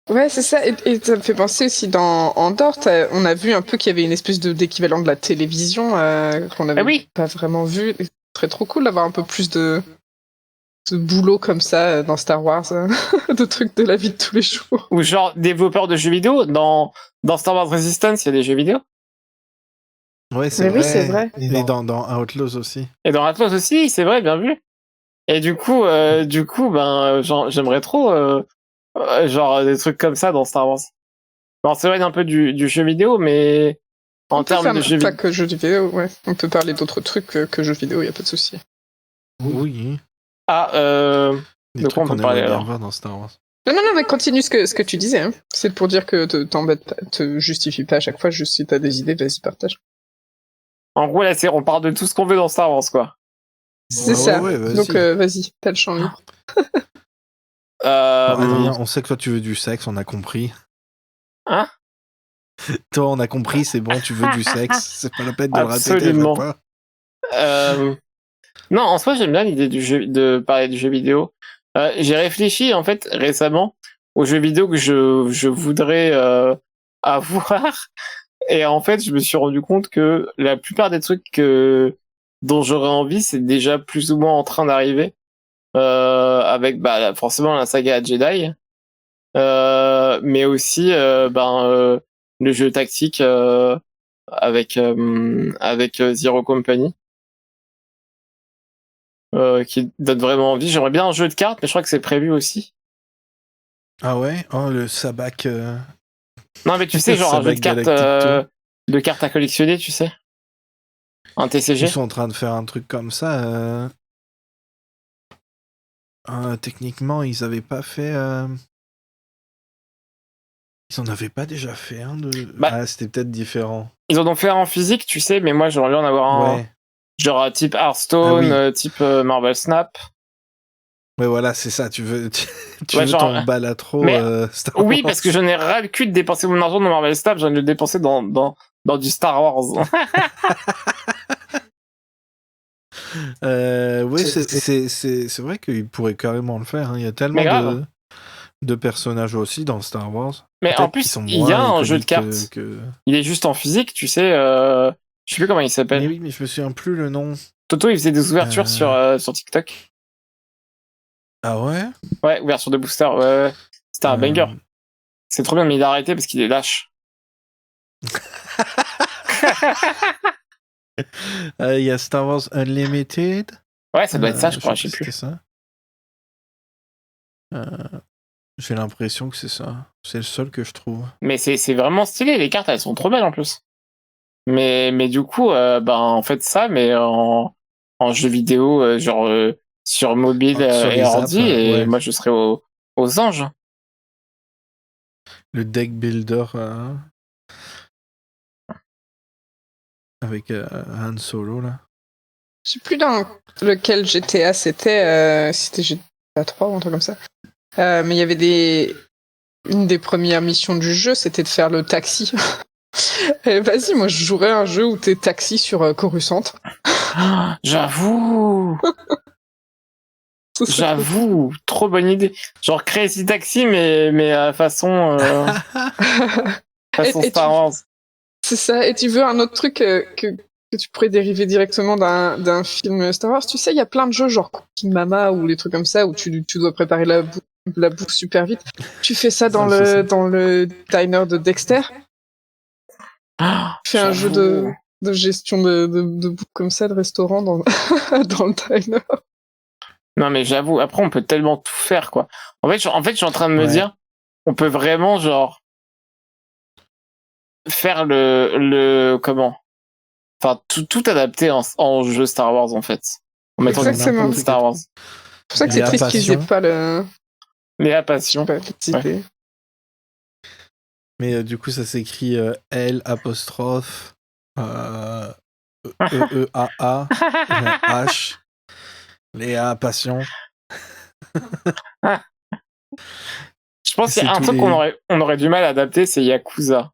Ouais, c'est ça. Et ça me fait penser aussi dans Andorre, on a vu un peu qu'il y avait une espèce d'équivalent de la télévision qu'on avait pas vraiment vu. Ce serait trop cool d'avoir un peu plus de boulot comme ça dans Star Wars, de trucs de la vie de tous les jours. Ou genre développeur de jeux vidéo. Dans Star Wars Resistance, il y a des jeux vidéo. Ouais, c'est vrai. Oui, c'est vrai. Et dans Outlaws aussi. Et dans Atlas aussi, c'est vrai, bien vu. Et du coup, ben, j'aimerais trop genre des trucs comme ça dans Star Wars. Bon, c'est vrai un peu du jeu vidéo, mais en termes de jeux vidéo. Pas que jeux vidéo, ouais. On peut parler d'autres trucs que jeux vidéo, y a pas de souci. Oui. Ah, Des trucs qu'on aimerait bien voir dans Star Wars. Non, mais continue ce que tu disais. Hein. C'est pour dire que t'embêtes pas, te justifie pas à chaque fois, juste si t'as des idées, vas-y, partage. En gros, là, on parle de tout ce qu'on veut dans Star Wars, quoi. C'est ça. Ouais, vas-y. Donc, vas-y, t'as le champ libre. Bon, Adrien, on sait que toi, tu veux du sexe, on a compris. Hein? Toi, on a compris, c'est bon, tu veux du sexe. C'est pas la peine de Absolument. le répéter. Non, en soi, j'aime bien l'idée de parler du jeu vidéo. J'ai réfléchi, en fait, récemment aux jeux vidéo que je voudrais avoir. Et en fait, je me suis rendu compte que la plupart des trucs dont j'aurais envie, c'est déjà plus ou moins en train d'arriver. Avec forcément la saga Jedi. Mais aussi le jeu tactique avec Zero Company. Qui donne vraiment envie. J'aimerais bien un jeu de cartes, mais je crois que c'est prévu aussi. Ah ouais? Oh, le sabac... Non, mais tu sais, genre un jeu de cartes à collectionner, tu sais. Un TCG. Ils sont en train de faire un truc comme ça. Techniquement, ils avaient pas fait... Ils en avaient pas déjà fait un de... c'était peut-être différent. Ils en ont fait un en physique, tu sais, mais moi j'aimerais bien en avoir un... Ouais. Genre type Hearthstone, type Marvel Snap. Ouais, voilà, c'est ça. Tu veux genre, ton balatro Star Wars. Oui, parce que j'en ai ras le cul de dépenser mon argent dans Marvel Snap, j'en ai le dépenser dans du Star Wars. Oui, c'est vrai qu'il pourrait carrément le faire. Hein. Il y a tellement de personnages aussi dans Star Wars. Mais en plus, il y a un jeu de cartes. Il est juste en physique, tu sais. Je sais plus comment il s'appelle. Mais oui, mais je me souviens plus le nom. Toto, il faisait des ouvertures sur TikTok. Ah ouais? Ouais, ouverture de booster. Ouais. C'était un banger. C'est trop bien, mais il a arrêté parce qu'il est lâche. Il y a Star Wars Unlimited. Ouais, ça doit être ça, je crois, je sais plus. Ça. J'ai l'impression que c'est ça. C'est le seul que je trouve. Mais c'est vraiment stylé, les cartes elles sont trop belles en plus. Mais du coup, en fait ça, mais en jeu vidéo, sur mobile Sur et les ordi, apps, et ouais. moi je serais aux anges. Le deck builder avec Han Solo, là. Je sais plus dans lequel GTA c'était GTA 3 ou un truc comme ça. Mais il y avait une des premières missions du jeu, c'était de faire le taxi. Et vas-y, moi je jouerais à un jeu où t'es taxi sur Coruscant. Ah, j'avoue, Ce serait trop j'avoue, trop bonne idée. Genre Crazy Taxi, mais façon Et Star Wars. c'est ça. Et tu veux un autre truc que tu pourrais dériver directement d'un film Star Wars? Tu sais, il y a plein de jeux genre Cooking Mama ou les trucs comme ça où tu dois préparer la bouffe super vite. Tu fais ça dans je sais. dans le diner de Dexter. Ah, Tu fais un jeu j'avoue. de gestion de bouffe comme ça, de restaurant dans, dans le diner. Non mais j'avoue, après on peut tellement tout faire quoi. En fait, je suis en train de me Ouais. dire, on peut vraiment genre faire le comment, enfin tout adapter en jeu Star Wars en fait, en mettant des Exactement. petits Star Wars. C'est pour ça que c'est Léa triste qu'ils aient Passion. pas le. Léa Je sais Passion. pas, petite Ouais. idée. Mais du coup, ça s'écrit L apostrophe EEAA H. Léa Passion. Je pense qu'il y C'est a un tous truc les... on aurait du mal à adapter, c'est Yakuza.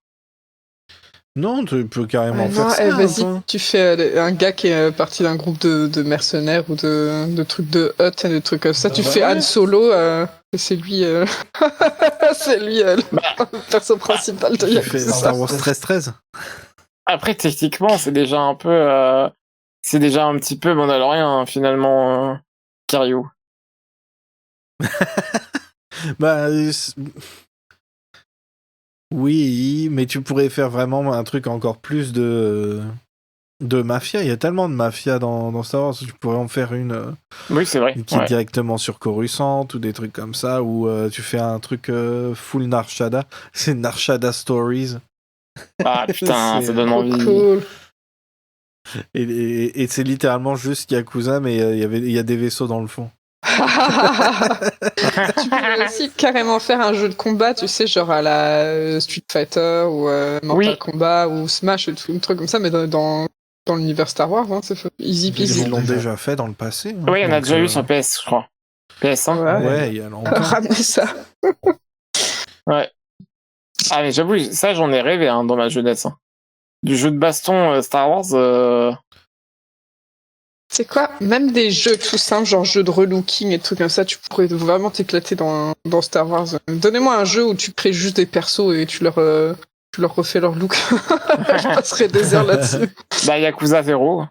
Non, tu peux carrément Ouais, faire non, ça. vas-y, Attends. tu fais un gars qui est parti d'un groupe de mercenaires ou de trucs de hutt et de trucs comme ça. Tu fais ouais. Han Solo, et c'est lui, c'est lui Bah, le perso principal de Tu fais Yakuza. Star Wars 13-13. après techniquement c'est déjà un peu, c'est déjà un petit peu Mandalorian hein, finalement, Kiryu. Bah, oui, mais tu pourrais faire vraiment un truc encore plus de mafia. Il y a tellement de mafia dans Star Wars. Tu pourrais en faire une Oui c'est vrai. qui est Ouais. directement sur Coruscant ou des trucs comme ça, ou tu fais un truc full Narshada. C'est Narshada Stories. Ah putain, C'est, ça donne Trop envie. cool. et c'est littéralement juste Yakuza, mais il y a des vaisseaux dans le fond. Tu pourrais aussi carrément faire un jeu de combat, tu sais, genre à la Street Fighter ou Mortal Oui. Kombat ou Smash ou tout, un truc comme ça, mais dans l'univers Star Wars, hein, c'est easy peasy. Ils l'ont déjà fait dans le passé. Hein, Oui, on a donc, déjà eu sur PS, je crois. PS1. Ouais. Ouais, il y a longtemps. Ramener ça. Ouais. Ah mais j'avoue, ça j'en ai rêvé hein, dans ma jeunesse. Hein. Du jeu de baston Star Wars. C'est quoi? Même des jeux tout simples, genre jeux de relooking et trucs comme ça, tu pourrais vraiment t'éclater dans Star Wars. Donnez-moi un jeu où tu crées juste des persos et tu leur refais leur look. Je passerai des heures là-dessus. Bah Yakuza 0.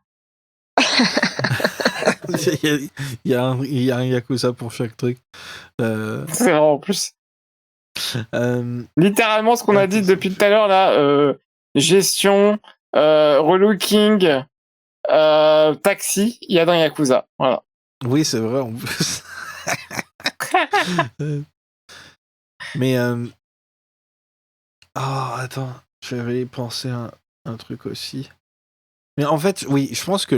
Il y a un Yakuza pour chaque truc. C'est vrai en plus. Euh, Littéralement ce qu'on a dit depuis tout à l'heure là, gestion, relooking, taxi, il y a dans Yakuza. Voilà. oui, c'est vrai en plus. Mais attends, j'avais pensé à un truc aussi. Mais en fait, oui, je pense que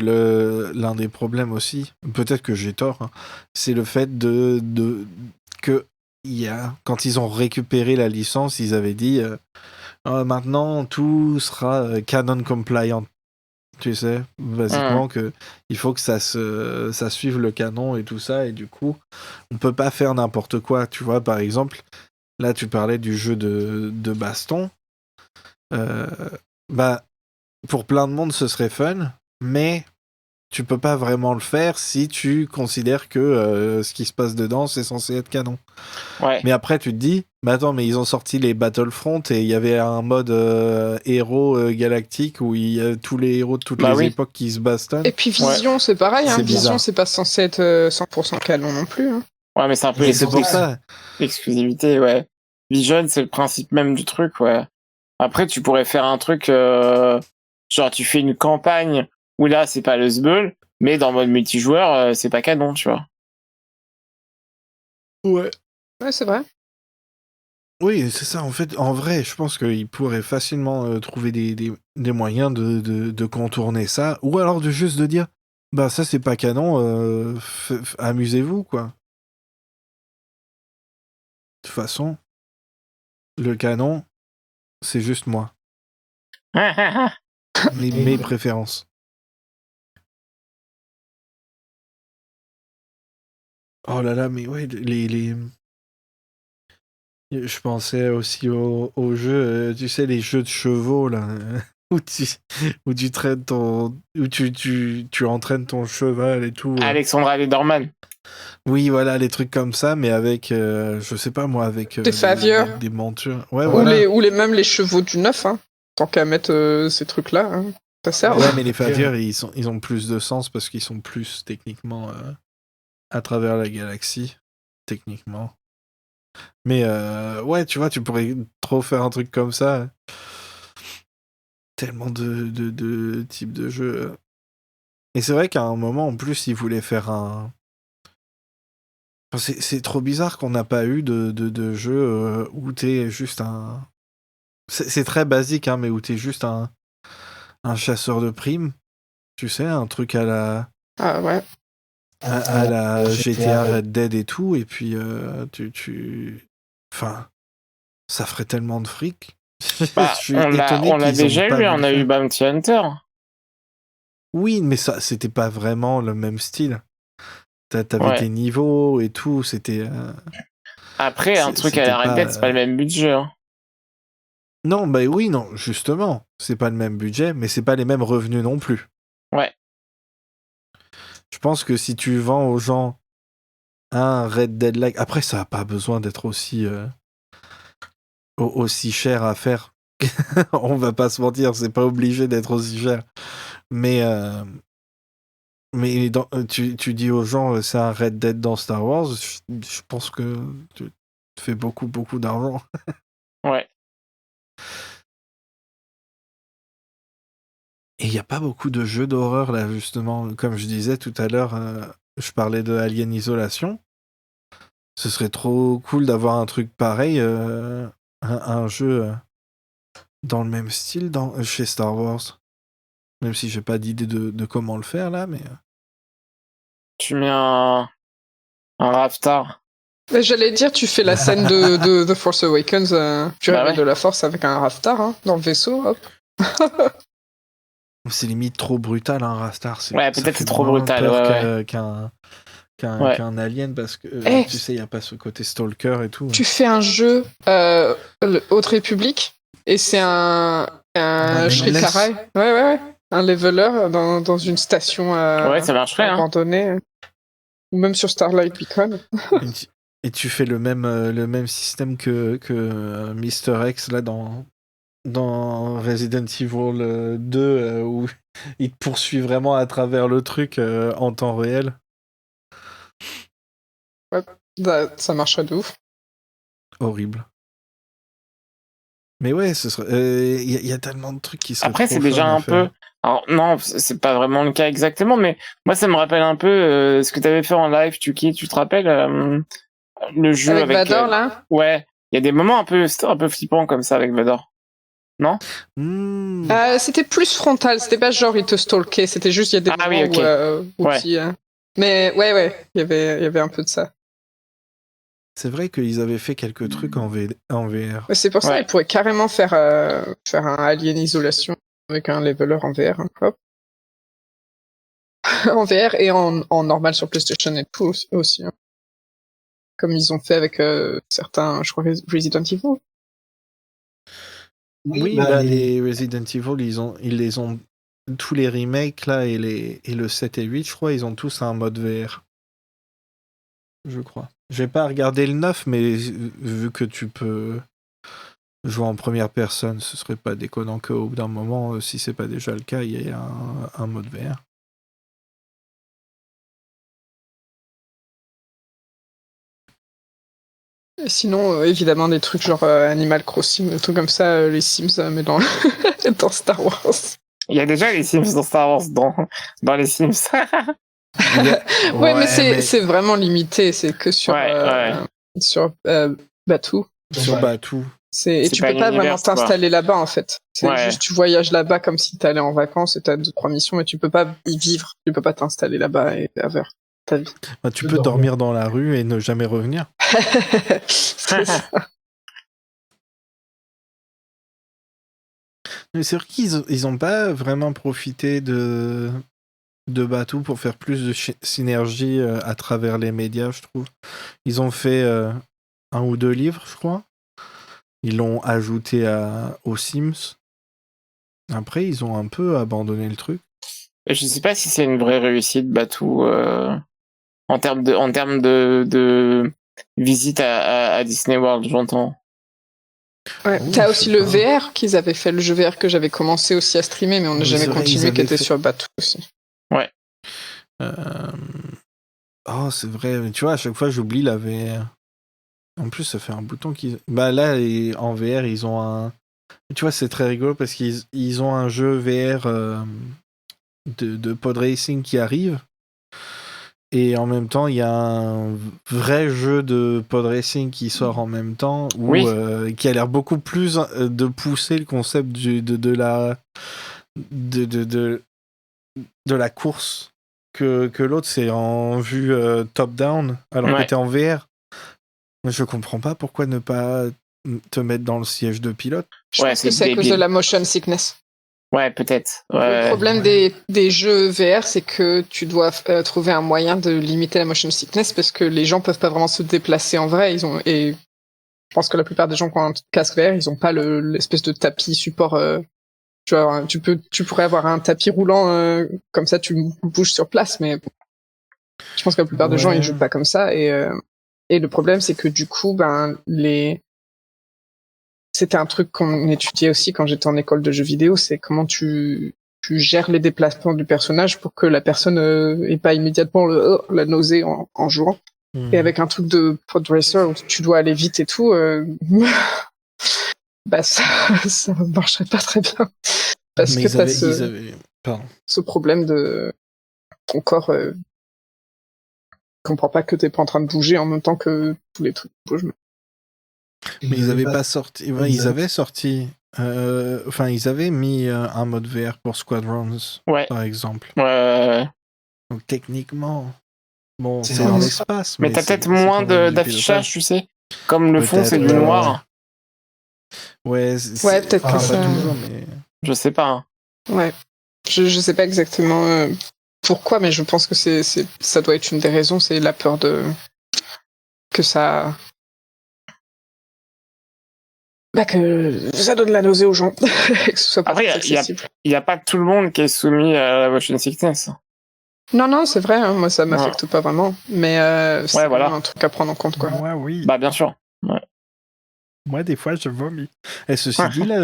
l'un des problèmes aussi, peut-être que j'ai tort, hein, c'est le fait que quand ils ont récupéré la licence, ils avaient dit maintenant tout sera canon compliant. Tu sais, basiquement que il faut que ça suive le canon et tout ça, et du coup, on peut pas faire n'importe quoi. Tu vois, par exemple, là, tu parlais du jeu de baston. Bah, pour plein de monde, ce serait fun, mais tu peux pas vraiment le faire si tu considères que ce qui se passe dedans, c'est censé être canon. Ouais. Mais après, tu te dis, mais attends, mais ils ont sorti les Battlefront et il y avait un mode héros galactique où il y a tous les héros de toutes les époques qui se bastonnent. Et puis Vision, c'est pareil, hein. C'est Vision, bizarre. c'est pas censé être 100% canon non plus. Hein. Ouais, mais c'est un peu Et c'est pour ça. Exclusivité, ouais. Vision, c'est le principe même du truc, ouais. Après, tu pourrais faire un truc, genre tu fais une campagne où là, c'est pas le Zbeul, mais dans le mode multijoueur, c'est pas canon, tu vois. Ouais. Ouais, c'est vrai. Oui, c'est ça. En fait, en vrai, je pense qu'ils pourraient facilement trouver des moyens de contourner ça. Ou alors de juste de dire, bah ça c'est pas canon, amusez-vous, quoi. De toute façon, le canon, c'est juste moi. Mes préférences. Oh là là, mais ouais, je pensais aussi aux jeux, tu sais, les jeux de chevaux, là, où tu traînes où tu entraînes ton cheval et tout. Alexandra Lederman. Oui, voilà, les trucs comme ça, mais avec, je sais pas moi, avec Des faveurs. des montures. Ouais, Ou voilà. même les chevaux du neuf, hein. Tant qu'à mettre ces trucs-là, hein. Ça sert. Ouais, mais les faveurs, ils ont plus de sens parce qu'ils sont plus techniquement à travers la galaxie, techniquement. Mais ouais, tu vois, tu pourrais trop faire un truc comme ça. Tellement de types de jeux. Et c'est vrai qu'à un moment, en plus, ils voulaient faire un... Enfin, c'est trop bizarre qu'on n'a pas eu de jeu où t'es juste un... C'est très basique, hein, mais où t'es juste un chasseur de primes. Tu sais, un truc à la... Ah ouais. À la GTA Red Dead et tout, et puis Enfin, ça ferait tellement de fric. Bah, Je suis étonné on l'a qu'ils ont déjà pas eu, voulu on a eu faire. Bounty Hunter. Oui, mais ça, c'était pas vraiment le même style. T'avais Ouais. des niveaux et tout, c'était... Après, un truc à c'était la Red Dead, c'est pas le même budget. Hein. Non, bah oui, non, justement. C'est pas le même budget, mais c'est pas les mêmes revenus non plus. Ouais. Je pense que si tu vends aux gens un Red Dead like... Après, ça a pas besoin d'être aussi cher à faire. On va pas se mentir, c'est pas obligé d'être aussi cher. Mais tu dis aux gens c'est un Red Dead dans Star Wars, je pense que tu fais beaucoup d'argent. Ouais. Et il y a pas beaucoup de jeux d'horreur là justement, comme je disais tout à l'heure, je parlais de Alien Isolation. Ce serait trop cool d'avoir un truc pareil, un jeu dans le même style chez Star Wars. Même si j'ai pas d'idée de comment le faire là, mais... Tu mets un Raftar. J'allais dire, tu fais la scène de The Force Awakens, tu Bah réveilles ouais. de la Force avec un Raftar, hein, dans le vaisseau, hop. C'est limite trop brutal, un Rastar. Ouais, Ça peut-être fait c'est trop moins brutal, peur ouais. Ouais. qu'un alien parce que Eh, tu sais, il n'y a pas ce côté stalker et tout. tu fais un jeu Haute République, et c'est un Shrikarai. Ouais. Un leveler dans une station Ouais, ça marcherait, hein. abandonnée. Ou même sur Starlight Beacon. Et tu fais le même système que Mr. X là dans Resident Evil 2 où il te poursuit vraiment à travers le truc en temps réel. Ouais, ça marcherait de ouf. Horrible. Mais ouais, il y a tellement de trucs qui seraient Après, trop c'est déjà fun à un faire. peu... Alors, non, c'est pas vraiment le cas exactement, mais moi, ça me rappelle un peu ce que t'avais fait en live, tu te rappelles le jeu Avec Vador, là. Ouais, il y a des moments un peu flippants comme ça avec Vador. Non? C'était plus frontal, c'était pas genre il te stalkait, c'était juste il y a des moments oui, ok. où Ouais. Mais ouais, il y avait un peu de ça. C'est vrai qu'ils avaient fait quelques trucs en VR. Mais c'est pour ça Ouais. qu'ils pourraient carrément faire un Alien Isolation avec un leveler en VR. Hein. Hop. En VR et en normal sur PlayStation et tout aussi. Hein. Comme ils ont fait avec certains, je crois, Resident Evil. Oui, les Resident Evil, ils les ont... Tous les remakes, là, et le 7 et 8, je crois, ils ont tous un mode VR. Je crois. J'ai pas regardé le 9, mais vu que tu peux jouer en première personne, ce serait pas déconnant qu'au bout d'un moment, si c'est pas déjà le cas, il y ait un mode VR. Et sinon, évidemment, des trucs genre Animal Crossing, des trucs comme ça, les Sims, mais dans, dans Star Wars. Il y a déjà les Sims dans Star Wars, dans les Sims. Ouais, mais c'est vraiment limité, c'est que sur Ouais. sur Batuu. sur Batuu. Et C'est tu pas peux pas un univers, vraiment t'installer là-bas, en fait. C'est Ouais. juste, tu voyages là-bas comme si t'allais en vacances et t'as 2-3 missions, mais tu peux pas y vivre. Tu peux pas t'installer là-bas et faire ta vie. Bah, tu peux dormir dans la rue et ne jamais revenir. C'est ça. Mais c'est vrai qu'ils ont pas vraiment profité de Batuu pour faire plus de synergie à travers les médias, je trouve. Ils ont fait 1 ou 2 livres, je crois. Ils l'ont ajouté aux Sims. Après, ils ont un peu abandonné le truc. Je sais pas si c'est une vraie réussite, Batuu, en termes de visite à Disney World, j'entends. Ouais. Oh, T'as je aussi sais le pas. VR qu'ils avaient fait, le jeu VR que j'avais commencé aussi à streamer, mais on n'a Oui, jamais c'est vrai, ils continué, qui avaient était fait- sur Batuu aussi. Oh, c'est vrai. Mais tu vois, à chaque fois, j'oublie la VR. En plus, ça fait un bouton qu'ils... Bah là, en VR, ils ont un... Tu vois, c'est très rigolo parce qu'ils ont un jeu VR de pod racing qui arrive. Et en même temps, il y a un vrai jeu de pod racing qui sort en même temps, Oui. qui a l'air beaucoup plus de pousser le concept de la course que l'autre. C'est en vue top-down, alors que Ouais. t'es en VR. Je comprends pas pourquoi ne pas te mettre dans le siège de pilote. Je Ouais, pense que c'est c'est à cause de débile. la motion sickness. Ouais, peut-être. Le Ouais. problème des jeux VR, c'est que tu dois trouver un moyen de limiter la motion sickness parce que les gens peuvent pas vraiment se déplacer en vrai. Et je pense que la plupart des gens qui ont un casque VR, ils ont pas l'espèce de tapis support. Tu vois, tu pourrais avoir un tapis roulant comme ça, tu bouges sur place, mais je pense que la plupart des gens ils jouent pas comme ça. Et le problème, c'est que du coup, c'était un truc qu'on étudiait aussi quand j'étais en école de jeux vidéo, c'est comment tu gères les déplacements du personnage pour que la personne ait pas immédiatement la nausée en jouant. Et avec un truc de pod racer où tu dois aller vite et tout, bah ça marcherait pas très bien. Parce Mais que t'as ils avaient... Pardon. ce problème de ton corps comprend pas que t'es pas en train de bouger en même temps que tous les trucs bougent. Mais ils avaient pas sorti... Ouais, ils avaient sorti... Enfin, ils avaient mis un mode VR pour Squadrons, Ouais. par exemple. Ouais. Donc techniquement... Bon, c'est dans l'espace, Mais t'as peut-être c'est moins quand même du d'affichage, pilotage. tu sais. Comme le fond, c'est Peut-être, du noir. Ouais, Ouais, peut-être que pas ça... toujours, mais... Je sais pas. Hein. Ouais. Je sais pas exactement pourquoi, mais je pense que ça doit être une des raisons, c'est la peur que ça... que ça donne la nausée aux gens. Que ce soit pas Après, très accessible. il y a pas tout le monde qui est soumis à la motion sickness. Non, c'est vrai, hein, moi ça m'affecte pas vraiment, mais c'est voilà. vraiment un truc à prendre en compte, quoi. Moi, oui. Bah, bien sûr. Ouais. Moi, des fois, je vomis. Et ceci dit, là,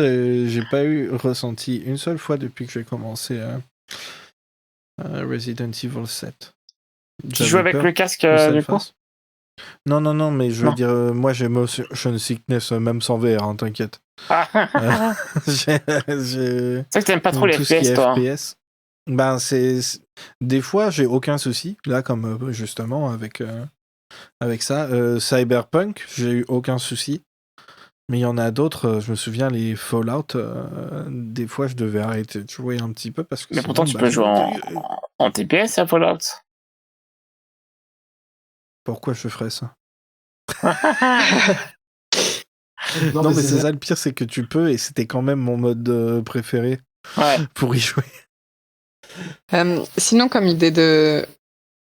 j'ai pas ressenti une seule fois depuis que j'ai commencé Resident Evil 7. Tu joues avec le casque, du coup? Non, mais je veux dire, moi, j'ai motion sickness, même sans VR, hein, t'inquiète. C'est vrai que t'aimes pas trop les tout ce qui FPS, est toi. FPS. Ben, des fois, j'ai aucun souci. Là, comme justement, avec ça. Cyberpunk, j'ai eu aucun souci. Mais il y en a d'autres, je me souviens, les Fallout, des fois, je devais arrêter de jouer un petit peu parce que Mais sinon, pourtant, tu peux jouer en TPS à Fallout. Pourquoi je ferais ça? Non, mais c'est ça, le pire, c'est que tu peux, et c'était quand même mon mode préféré pour y jouer. Sinon, comme idée de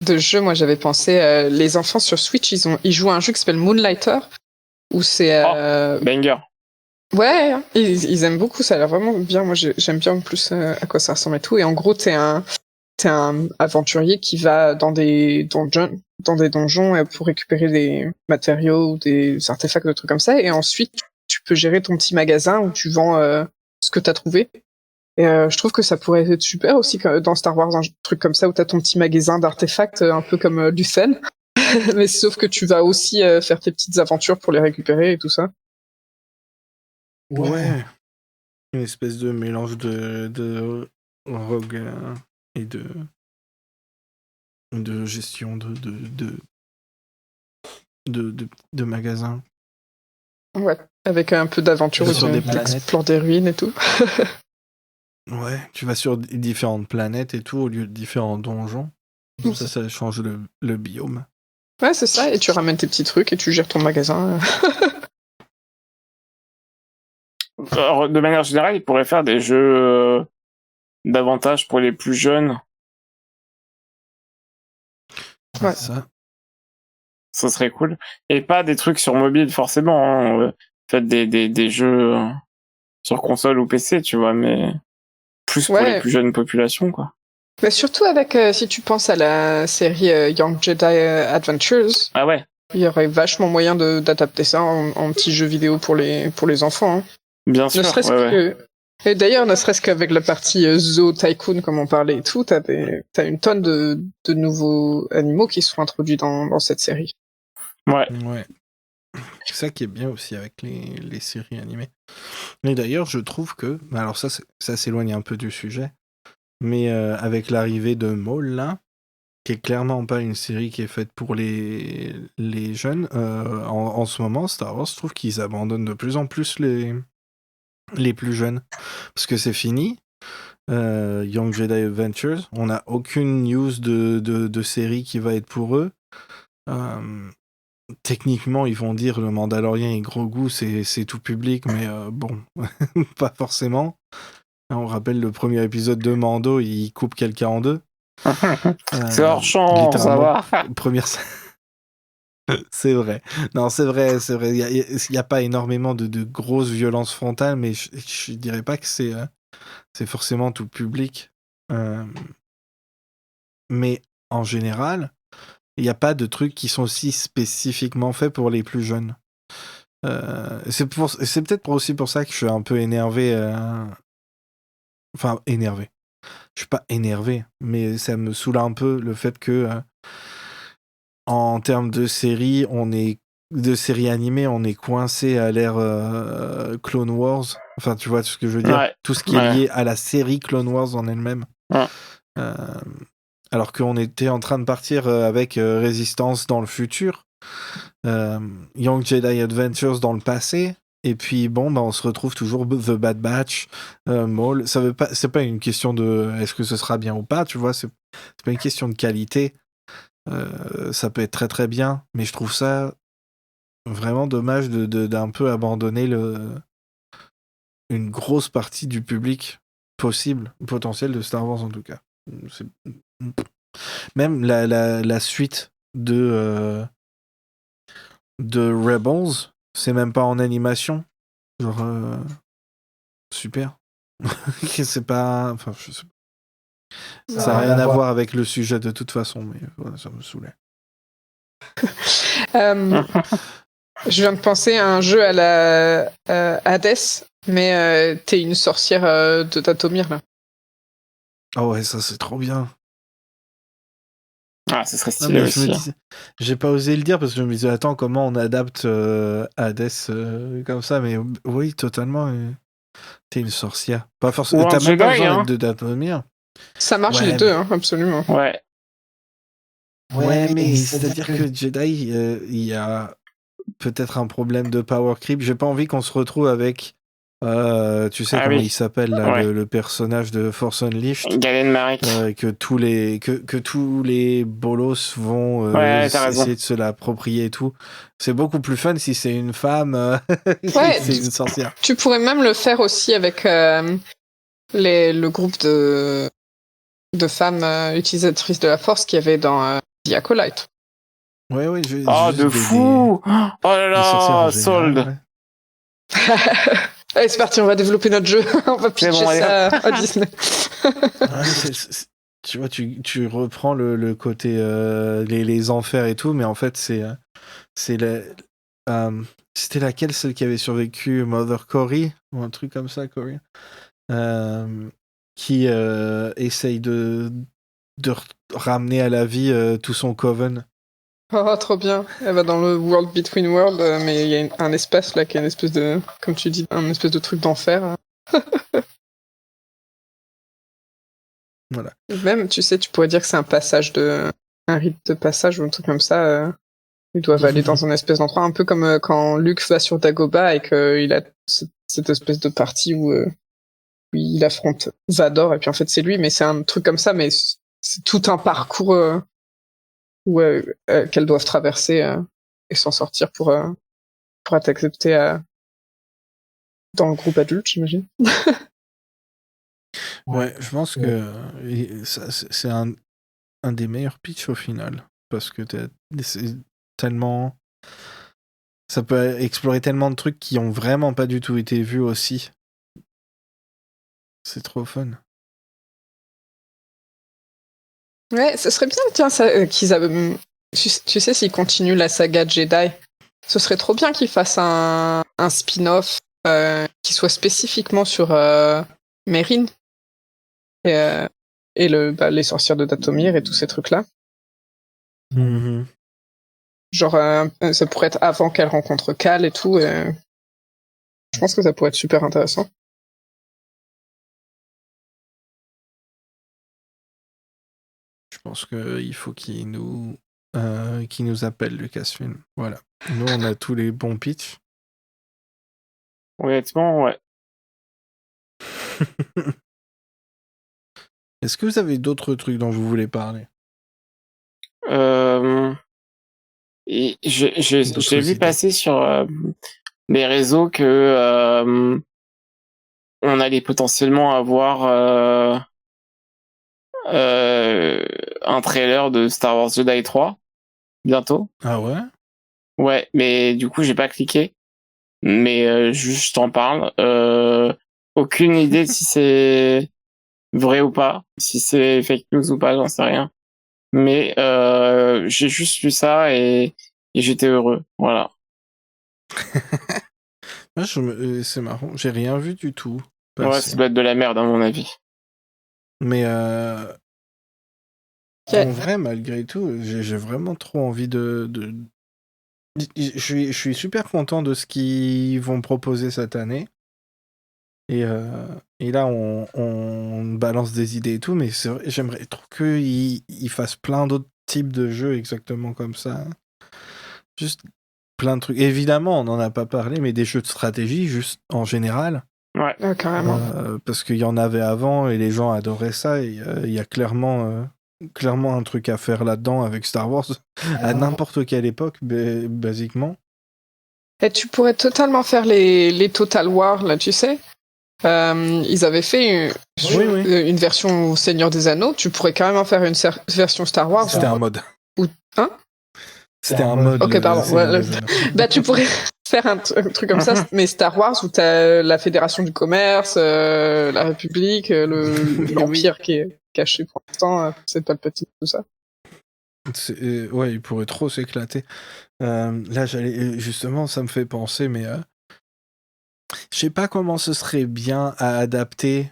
jeu, moi j'avais pensé, les enfants sur Switch, ils jouent à un jeu qui s'appelle Moonlighter, où c'est... banger. Ouais, ils aiment beaucoup, ça a l'air vraiment bien. Moi j'aime bien en plus à quoi ça ressemble et tout. Et en gros, t'es un aventurier qui va dans des donjons pour récupérer des matériaux ou des artefacts, des trucs comme ça. Et ensuite, tu peux gérer ton petit magasin où tu vends ce que t'as trouvé. Et je trouve que ça pourrait être super aussi dans Star Wars, un truc comme ça où t'as ton petit magasin d'artefacts, un peu comme Lucen. Mais sauf que tu vas aussi faire tes petites aventures pour les récupérer et tout ça. Ouais. Une espèce de mélange de rogue et de gestion de magasins. Ouais, avec un peu d'aventure Tu vas où sur des tu planètes. explores des ruines et tout. Ouais, tu vas sur différentes planètes et tout, au lieu de différents donjons. Ça change le biome. Ouais, c'est ça, et tu ramènes tes petits trucs et tu gères ton magasin. Alors, de manière générale, ils pourraient faire des jeux davantage pour les plus jeunes. Ouais. Ça. Ça serait cool. Et pas des trucs sur mobile, forcément. Hein. Faites des jeux sur console ou PC, tu vois, mais plus pour les Ouais, plus jeunes populations, quoi. mais surtout avec, si tu penses à la série Young Jedi Adventures, Ah ouais. il y aurait vachement moyen d'adapter ça en petit jeu vidéo pour les enfants. Hein. Bien Ne sûr, serait-ce ouais. que... Et d'ailleurs, ne serait-ce qu'avec la partie Zoo Tycoon, comme on parlait et tout, t'as une tonne de nouveaux animaux qui sont introduits dans cette série. Ouais. Ouais. C'est ça qui est bien aussi avec les séries animées. Mais d'ailleurs, je trouve que... Alors ça s'éloigne un peu du sujet. Mais avec l'arrivée de Maul, là, qui est clairement pas une série qui est faite pour les jeunes, en ce moment, Star Wars, je trouve qu'ils abandonnent de plus en plus les plus jeunes. Parce que c'est fini. Young Jedi Adventures, on n'a aucune news de série qui va être pour eux. Techniquement, ils vont dire le Mandalorian et Grogu, c'est tout public, mais bon, pas forcément. On rappelle le premier épisode de Mando, il coupe quelqu'un en deux. C'est hors champ, ça littéralement, va. première scène. C'est vrai. Non, c'est vrai. Il y a pas énormément de grosses violences frontales, mais je dirais pas que c'est forcément tout public. Mais en général, il n'y a pas de trucs qui sont aussi spécifiquement faits pour les plus jeunes. C'est peut-être aussi pour ça que je suis un peu énervé. Enfin, énervé. Je suis pas énervé, mais ça me saoule un peu le fait que, en termes de séries, de séries animées, on est coincé à l'ère Clone Wars. Enfin, tu vois ce que je veux dire? Ouais. Tout ce qui est lié à la série Clone Wars en elle-même. Ouais. Alors qu'on était en train de partir avec Résistance dans le futur, Young Jedi Adventures dans le passé, et puis bon, bah, on se retrouve toujours The Bad Batch, Maul. C'est pas une question de est-ce que ce sera bien ou pas, tu vois, c'est pas une question de qualité. Ça peut être très très bien, mais je trouve ça vraiment dommage d'un peu abandonner une grosse partie du public potentiel de Star Wars en tout cas. Même la suite de Rebels, c'est même pas en animation. Genre, super. C'est pas... Enfin, je sais pas. Ça n'a rien à voir avec le sujet de toute façon, mais voilà, ça me saoulait. Je viens de penser à un jeu à la Hades, mais t'es une sorcière de Datomir, là. Ah ouais, ça c'est trop bien. Ah, ce serait Ah, stylé mais je me aussi. disais, j'ai pas osé le dire parce que je me disais, attends, comment on adapte Hades comme ça? Mais oui, totalement. T'es une sorcière. Pas Ou forcément. un T'as même pas Jedi, besoin hein. de Datomir. Ça marche Ouais, les deux, hein, absolument. Ouais. Ouais, mais c'est-à-dire que Jedi, il y a peut-être un problème de power creep. J'ai pas envie qu'on se retrouve avec, tu sais Ah comment oui. il s'appelle là, Ouais. le personnage de Force Unleashed, Galen Marek. que tous les bolos vont Ouais, t'as raison. essayer de se l'approprier et tout. C'est beaucoup plus fun si c'est une femme, Ouais, c'est une sorcière. tu pourrais même le faire aussi avec le groupe de femmes utilisatrices de la force qu'il y avait dans The Acolyte. Ouais, Oh, juste de fou! Oh là des sorcières en là, général. Sold! Ouais. Allez, c'est parti, on va développer notre jeu. On va C'est pitcher bon, allez, ça à Disney. Ouais, tu vois, tu reprends le côté les enfers et tout, mais en fait, c'est c'était laquelle, celle qui avait survécu, Mother Cory, ou un truc comme ça, Cory, qui essaye de ramener à la vie tout son coven. Oh, trop bien. Elle va dans le World Between Worlds, mais il y a un espace là qui est une espèce de, comme tu dis, un espèce de truc d'enfer. Hein. Voilà. Même, tu sais, tu pourrais dire que c'est un rite de passage ou un truc comme ça. Ils doivent aller dans un espèce d'endroit, un peu comme quand Luke va sur Dagobah et qu'il a cette espèce de partie où il affronte Vador, et puis en fait c'est lui, mais c'est un truc comme ça, mais c'est tout un parcours qu'elles doivent traverser et s'en sortir pour être acceptées dans le groupe adulte, j'imagine. Ouais, je pense que c'est un des meilleurs pitchs au final. Parce que c'est tellement. Ça peut explorer tellement de trucs qui ont vraiment pas du tout été vus aussi. C'est trop fun. Ouais, ce serait bien, tiens, qu'ils tu sais, s'ils continuent la saga Jedi, ce serait trop bien qu'ils fassent un spin-off qui soit spécifiquement sur Meryn et les sorcières de Dathomir et tous ces trucs-là. Mm-hmm. Genre, ça pourrait être avant qu'elle rencontre Cal et tout. Je pense que ça pourrait être super intéressant. Je pense qu'il faut qu'il nous appelle, Lucasfilm. Voilà. Nous, on a tous les bons pitchs. Honnêtement, ouais. Est-ce que vous avez d'autres trucs dont vous voulez parler? Et j'ai vu passer sur les réseaux que on allait potentiellement avoir un trailer de Star Wars Jedi 3 bientôt. Ah ouais? Ouais, mais du coup j'ai pas cliqué. Mais juste je t'en parle. Aucune idée si c'est vrai ou pas, si c'est fake news ou pas, j'en sais rien. Mais j'ai juste lu ça et j'étais heureux. Voilà. Moi, c'est marrant. J'ai rien vu du tout Ouais, passer. ça doit être de la merde à mon avis. Mais en vrai, malgré tout, j'ai vraiment trop envie de... Je suis super content de ce qu'ils vont proposer cette année. Et là, on balance des idées et tout, mais c'est vrai, j'aimerais trop qu'ils fassent plein d'autres types de jeux exactement comme ça. Juste plein de trucs. Évidemment, on n'en a pas parlé, mais des jeux de stratégie, juste en général. Ouais. Carrément. Parce qu'il y en avait avant et les gens adoraient ça. Et il y a clairement un truc à faire là-dedans avec Star Wars à n'importe quelle époque, basiquement. Et tu pourrais totalement faire les Total War, là, tu sais. Ils avaient fait une version Seigneur des Anneaux. Tu pourrais carrément faire une version Star Wars. C'était un mode. Hein? C'était un mode. Ok, pardon. Bah, tu pourrais faire un truc comme ça, mais Star Wars où t'as la Fédération du Commerce, la République, l'Empire qui est caché pour l'instant, c'est Palpatine, tout ça. Ouais, il pourrait trop s'éclater. Là, justement, ça me fait penser, mais je sais pas comment ce serait bien à adapter.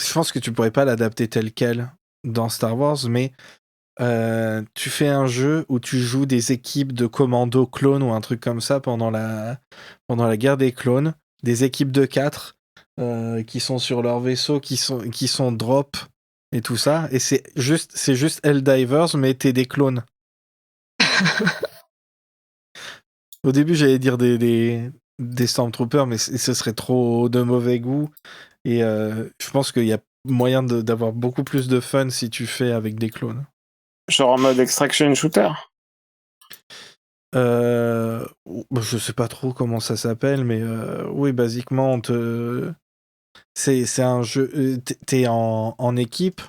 Je pense que tu pourrais pas l'adapter tel quel dans Star Wars, mais tu fais un jeu où tu joues des équipes de commandos clones ou un truc comme ça pendant la guerre des clones, des équipes de 4 qui sont sur leur vaisseau, qui sont drop et tout ça, et c'est juste Helldivers, mais t'es des clones. Au début, j'allais dire des Stormtroopers, mais ce serait trop de mauvais goût. Et je pense qu'il y a moyen d'avoir beaucoup plus de fun si tu fais avec des clones. Genre en mode extraction shooter. Je sais pas trop comment ça s'appelle, mais oui, basiquement, c'est un jeu. T'es en équipe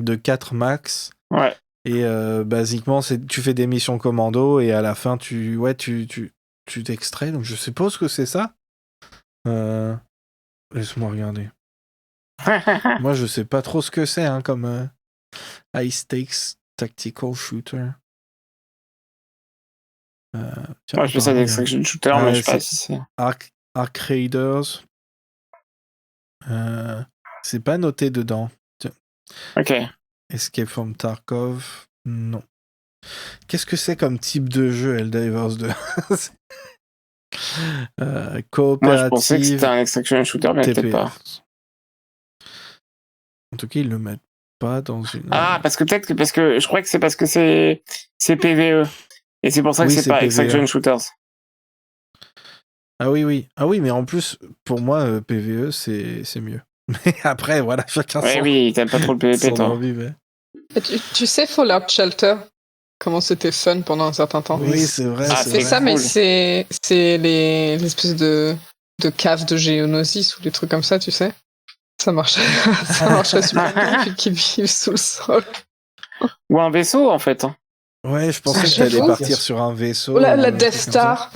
de 4 max. Ouais. Et basiquement, tu fais des missions commando et à la fin, tu t'extrais. Donc je suppose que c'est ça. Laisse-moi regarder. Moi, je sais pas trop ce que c'est comme high stakes tactical shooter. Moi, je fais ça d'extraction shooter, mais je sais pas si c'est... Arc Raiders. C'est pas noté dedans. Tiens. Ok. Escape from Tarkov. Non. Qu'est-ce que c'est comme type de jeu, Helldivers 2? Coopérative. Moi, je pensais que c'était un extraction shooter, mais peut-être pas. En tout cas, ils le mettent pas dans une... Ah, parce que je crois que c'est parce que c'est PVE. Et c'est pour ça que Oui, c'est c'est pas PvE. Extraction Shooters. Ah oui. Ah oui, mais en plus, pour moi, PvE, c'est mieux. Mais après, voilà, chacun Ouais, son, oui, t'aimes pas trop le PvP, son toi. envie. Mais... Et tu sais Fallout Shelter? Comment c'était fun pendant un certain temps? Oui, c'est vrai. Ah, c'est C'est c'est vrai. ça, mais cool. c'est les espèces de caves de Géonosis ou des trucs comme ça, tu sais? Ça marchait, ça marcherait super bien vu qu'ils vivent sous le sol. Ou un vaisseau, en fait. Hein. Ouais, je pensais que t'allais J'avoue. partir sur un vaisseau. Oh, la un Death truc comme ça. Star.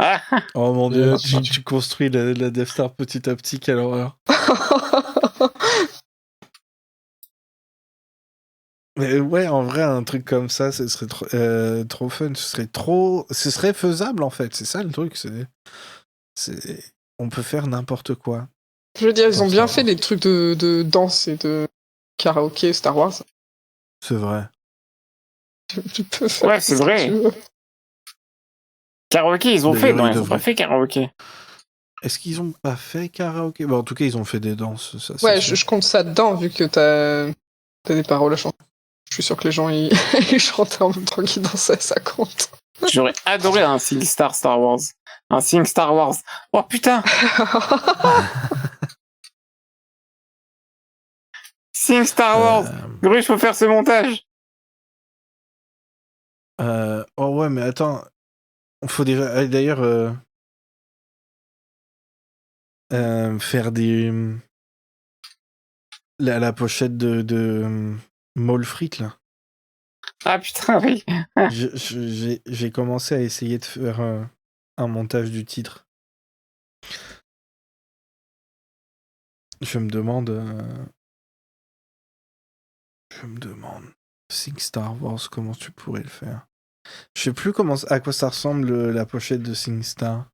Ah, Oh mon dieu, tu construis la Death Star petit à petit, quelle horreur. Mais ouais, en vrai, un truc comme ça, ce serait trop fun. Ce serait faisable en fait. C'est ça le truc. On peut faire n'importe quoi. Je veux dire, ils Dans ont bien Star fait Wars. des trucs de danse et de karaoké Star Wars. C'est vrai. Tu peux faire ouais, c'est ce que vrai. tu veux. Karaoké, ils ont fait. D'ailleurs, Non, ils ils ont pas devraient. fait karaoké. Est-ce qu'ils ont pas fait karaoké? Bon, en tout cas, ils ont fait des danses. Ça, c'est Ouais, sûr. je compte ça dedans vu que t'as des paroles à chanter. Je suis sûr que les gens ils chantaient en même temps qu'ils dansaient, ça compte. J'aurais adoré un SingStar Star Wars. Un Sing Star Wars. Oh putain, Sing Star Wars. Gruche, faut faire ce montage. Oh ouais, mais attends. Faut déjà. D'ailleurs, faire des. La pochette de Mole Frites, là. Ah putain, oui. J'ai commencé à essayer de faire un montage du titre. Je me demande. Think Star Wars, comment tu pourrais le faire? Je sais plus à quoi ça ressemble la pochette de SingStar.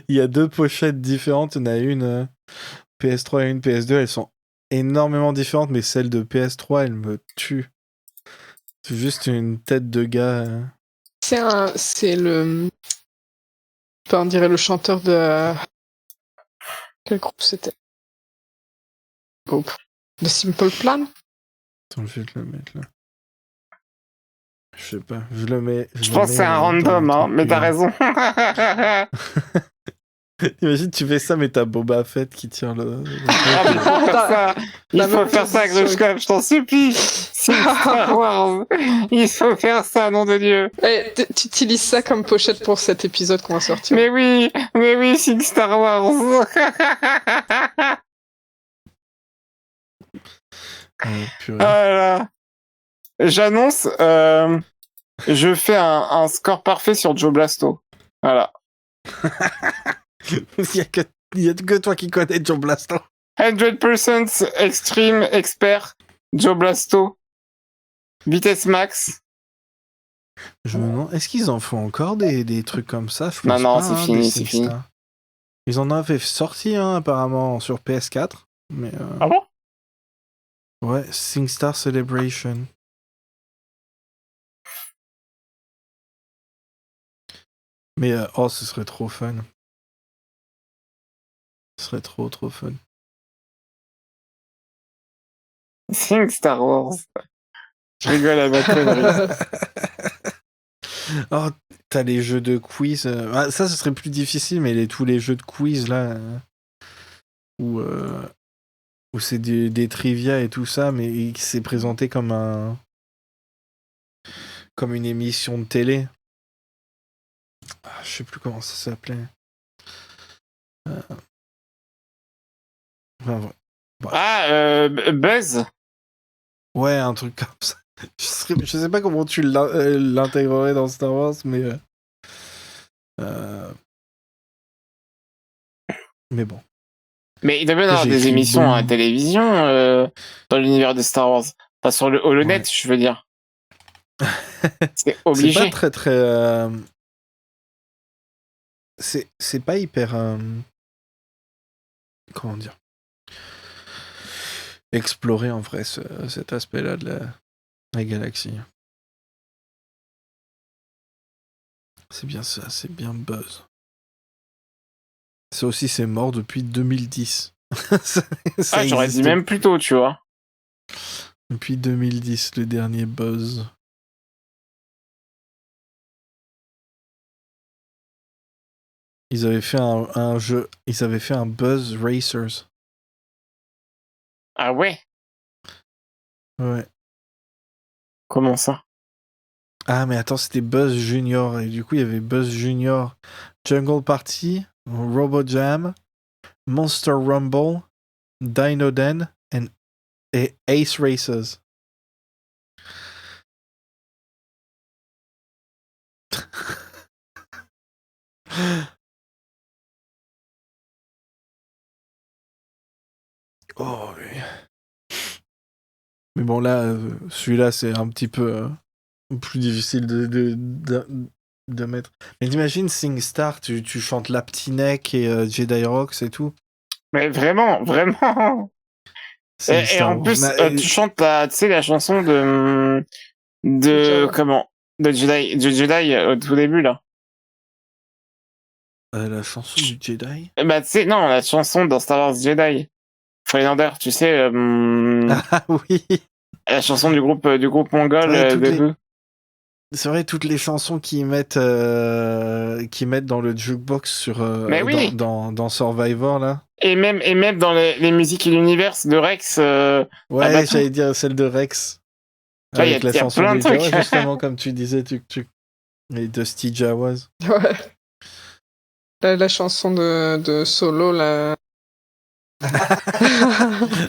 Il y a deux pochettes différentes. Il y en a une PS3 et une PS2. Elles sont énormément différentes, mais celle de PS3, elle me tue. C'est juste une tête de gars. C'est le. Enfin, on dirait le chanteur de. Quel groupe c'était? Groupe. De Simple Plan? Attends, je vais te le mettre là. Je sais pas. Je le mets. Je pense que c'est un dans le random, hein, truc mais t'as privé. raison. Imagine, tu fais ça, mais t'as Boba Fett qui tient le Ah, mais il faut faire ça. Il La faut même faire ça, position. Grushkov, je t'en supplie. Sing Star Wars. Il faut faire ça, nom de Dieu. Eh, tu utilises ça comme pochette pour cet épisode qu'on va sortir. Mais oui, Sing Star Wars. purée. Voilà. J'annonce, je fais un score parfait sur Joe Blasto. Voilà. Il y a que toi qui connais John Blasto. 100% extreme expert Joe Blasto. Vitesse max. Je me demande, est-ce qu'ils en font encore des trucs comme ça? Je Non, pense non, pas, c'est hein, fini, des c'est fini. SingStar. Ils en avaient sorti un apparemment sur PS4. Mais Ah bon? ouais, SingStar Celebration. Mais oh, ce serait trop fun. Ce serait trop fun. Sing Star Wars. Je rigole à ma connerie. Oh, t'as les jeux de quiz. Ah, ça, ce serait plus difficile, mais tous les jeux de quiz là, où c'est des trivia et tout ça, mais c'est présenté comme une émission de télé. Ah, je sais plus comment ça s'appelait. Enfin, ouais. Ah, Buzz. Ouais, un truc comme ça. Je sais pas comment tu l'intégrerais dans Star Wars, mais bon. Mais il doit bien y avoir J'ai des écrit émissions boum. à la télévision dans l'univers de Star Wars. Pas sur le HoloNet, Ouais. je veux dire. C'est C'est obligé. pas très c'est pas hyper comment dire, explorer en vrai cet aspect-là de la galaxie. C'est bien ça, c'est bien Buzz. C'est mort depuis 2010. ça J'aurais dit existe même plus tôt, tu vois. depuis 2010, le dernier Buzz. Ils avaient fait un jeu, ils avaient fait un Buzz Racers. Ah ouais? Ouais. Comment ça? Ah, mais attends, c'était Buzz Junior. Et du coup, il y avait Buzz Junior, Jungle Party, Robo Jam, Monster Rumble, Dino Den et Ace Racers. Oh, oui. Mais bon, là, celui-là, c'est un petit peu plus difficile de mettre. Mais t'imagines, SingStar, tu chantes Laptinek et Jedi Rocks et tout. Mais vraiment, vraiment. Et SingStar en Wars. plus, tu chantes tu sais, la chanson Java. comment? De Jedi au tout début, là. La chanson du Jedi. Bah, tu sais, non, la chanson dans Star Wars Jedi. Fallen Order, tu sais, Ah oui. la chanson du groupe mongol Ouais, c'est vrai, toutes les chansons qu'ils mettent dans le jukebox Mais oui! dans Survivor, là. Et même dans les musiques et l'univers de Rex, Ouais, bateau. j'allais dire celle de Rex. Tu vois, Avec la y a chanson plein de de trucs. Jawa, justement, comme tu disais, et Dusty Jawas. Ouais. La chanson de Solo, là.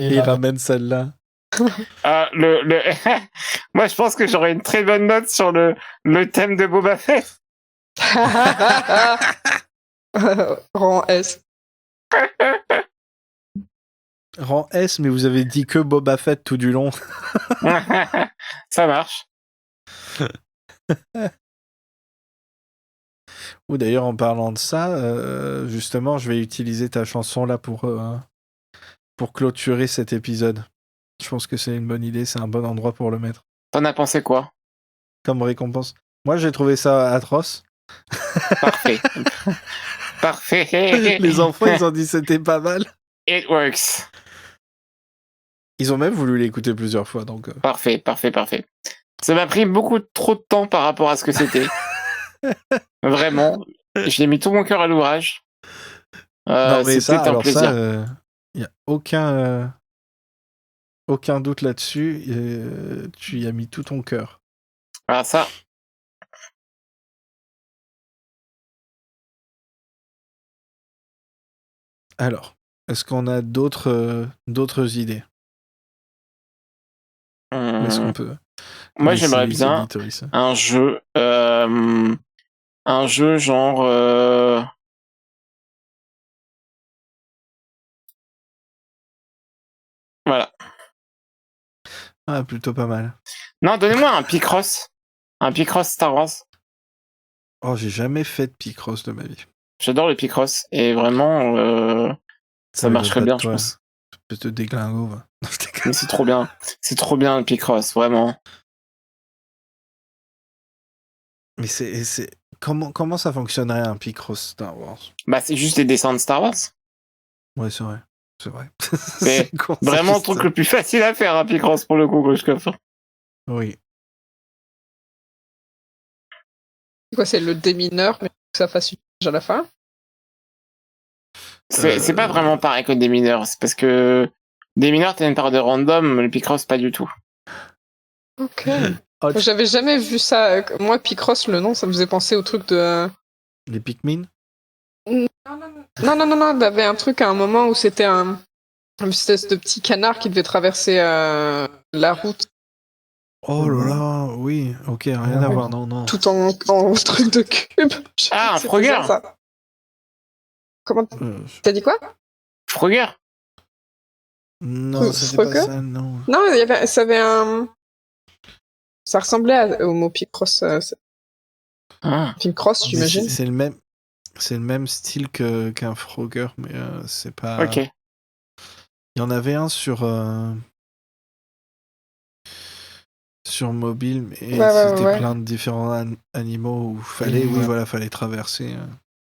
Et il ramène celle-là. Moi, je pense que j'aurais une très bonne note sur le thème de Boba Fett. Rang S. Rang S, mais vous avez dit que Boba Fett tout du long. Ça marche. Ou d'ailleurs, en parlant de ça, justement, je vais utiliser ta chanson là pour clôturer cet épisode. Je pense que c'est une bonne idée, c'est un bon endroit pour le mettre. T'en as pensé quoi? Comme récompense. Moi, j'ai trouvé ça atroce. Parfait. Parfait. Les enfants, ils ont dit c'était pas mal. It works. Ils ont même voulu l'écouter plusieurs fois, donc... Parfait. Ça m'a pris beaucoup trop de temps par rapport à ce que c'était. Vraiment. J'ai mis tout mon cœur à l'ouvrage. non, mais c'était un plaisir. Il n'y a aucun doute là-dessus. Tu y as mis tout ton cœur. Ah, ça. Alors, est-ce qu'on a d'autres idées? Est-ce qu'on peut Moi, laisser j'aimerais les bien auditoristes un jeu genre voilà. Ah, plutôt pas mal. Non, donnez-moi un Picross. Un Picross Star Wars. Oh, j'ai jamais fait de Picross de ma vie. J'adore le Picross et vraiment ça marcherait bien, je pense. Peut-être déglingo, va. Non, je déconne. Mais c'est trop bien. C'est trop bien le Picross, vraiment. Mais c'est... Comment ça fonctionnerait un Picross Star Wars? Bah, c'est juste des dessins de Star Wars. Ouais, c'est vrai. C'est vrai. C'est con, vraiment le juste truc ça. le plus facile à faire, un Picross, pour le coup, Grushkov. Oui. C'est quoi, c'est le démineur, mais que ça fasse une page à la fin? C'est pas vraiment pareil que des mineurs. C'est parce que des mineurs, t'as une part de random, le Picross, pas du tout. Ok. Oh, J'avais jamais vu ça. Moi, Picross, le nom, ça me faisait penser au truc de... les Pikmin? Non, il y avait un truc à un moment où c'était une espèce de petit canard qui devait traverser la route Oh là là, oui. Ok, rien à voir, non. tout en truc de cube. Ah, un C'était Frogger. ça. Comment t'as dit quoi? Frogger. Non, c'était pas ça, non. Non, ça avait un... Ça ressemblait au mot Picross. Picross, j'imagine. C'est le même style qu'un Frogger, mais c'est pas... Ok. Il y en avait un sur mobile, mais c'était plein de différents animaux où fallait traverser.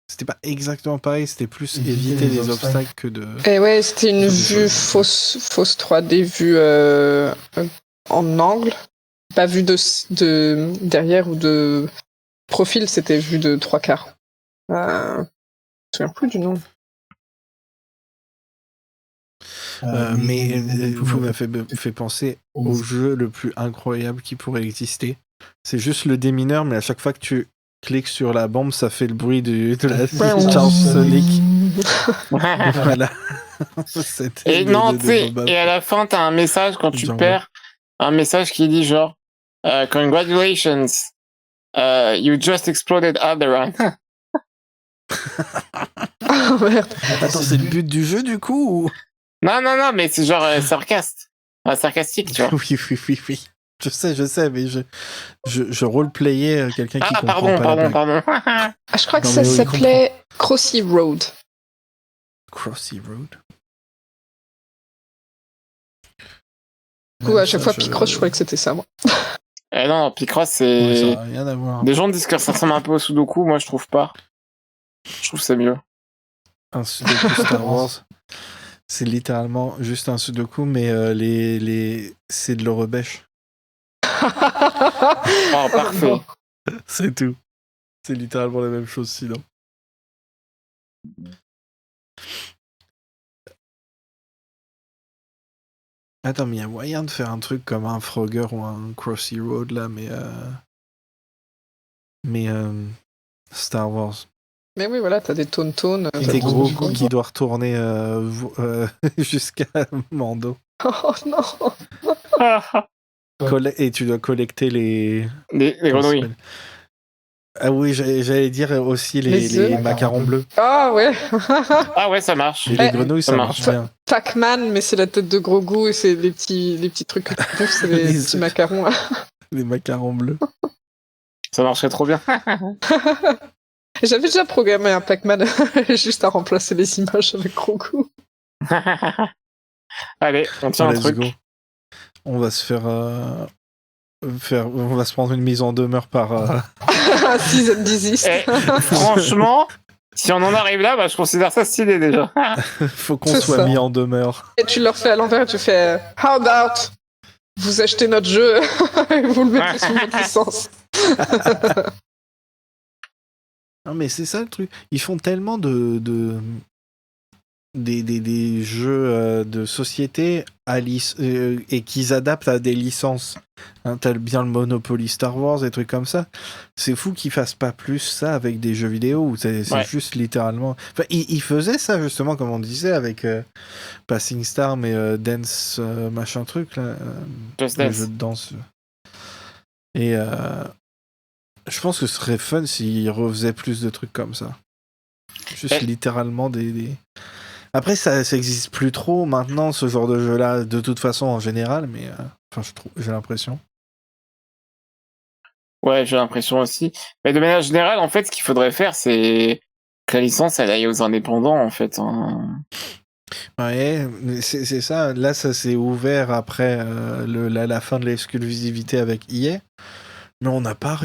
c'était pas exactement pareil, c'était plus éviter les obstacles que de... Et ouais, c'était une vue fausse 3D, vue en angle. Pas vue de derrière ou de profil, c'était vue de 3/4. Je me souviens plus du nom. Mais vous m'avez fait penser au jeu le plus incroyable qui pourrait exister. C'est juste le démineur, mais à chaque fois que tu cliques sur la bombe, ça fait le bruit de la Charles Sonic. Voilà. Et non, tu sais, et à la fin, t'as un message quand tu perds, un message qui dit genre Congratulations, you just exploded Alderaan. Oh merde. Attends, c'est le but du jeu du coup ou... Non, mais c'est genre sarcastique, tu vois. Oui. Je sais, mais je roleplayais quelqu'un qui comprend pas la blague. Pardon. Je crois que ça s'appelait Crossy Road. Crossy Road. Du coup, à chaque fois, Picross, je croyais que c'était ça, moi. Non, Picross, c'est... Ouais, ça n'a rien à voir. Des gens disent que ça ressemble un peu au Sudoku, moi je trouve pas. Je trouve que c'est mieux. Un Sudoku Star Wars, c'est littéralement juste un Sudoku, mais c'est de l'Eurebêche. Oh, parfait. C'est tout. C'est littéralement la même chose sinon. Attends, mais il y a moyen de faire un truc comme un Frogger ou un Crossy Road là, mais Star Wars. Mais oui, voilà, t'as des Tauntaun. Des gros coups qui doivent retourner jusqu'à Mando. Oh non. Et tu dois collecter les grenouilles. Ah oui, j'allais dire aussi les macarons bleus. Ah ouais. Ah ouais, ça marche. Et les grenouilles, ça marche bien. Pac-Man, mais c'est la tête de Grogu et c'est les petits trucs que tu bouffes, c'est les petits macarons. Les macarons bleus. Ça marcherait trop bien. J'avais déjà programmé un Pac-Man juste à remplacer les images avec Grogu. Allez, on tient un truc. Go. On va se on va se prendre une mise en demeure par Season Disease. Franchement, si on en arrive là, je considère ça stylé déjà. Faut qu'on soit mis en demeure. Et tu leur fais à l'envers et tu fais How about vous achetez notre jeu et vous le mettez sous votre licence. Non mais c'est ça le truc. Ils font tellement des jeux de société et qu'ils adaptent à des licences. Hein, t'as bien le Monopoly Star Wars, des trucs comme ça. C'est fou qu'ils fassent pas plus ça avec des jeux vidéo où c'est juste littéralement... Enfin, ils faisaient ça justement, comme on disait, avec Passing Star, mais Dance machin truc, là. Le jeu de danse. Et je pense que ce serait fun s'ils refaisaient plus de trucs comme ça. Juste littéralement des... Après, ça existe plus trop maintenant, ce genre de jeu-là, de toute façon, en général, mais j'ai l'impression. Ouais, j'ai l'impression aussi. Mais de manière générale, en fait, ce qu'il faudrait faire, c'est que la licence, elle aille aux indépendants, en fait. Hein. Ouais, c'est ça. Là, ça s'est ouvert après la fin de l'exclusivité avec EA. Mais on n'a pas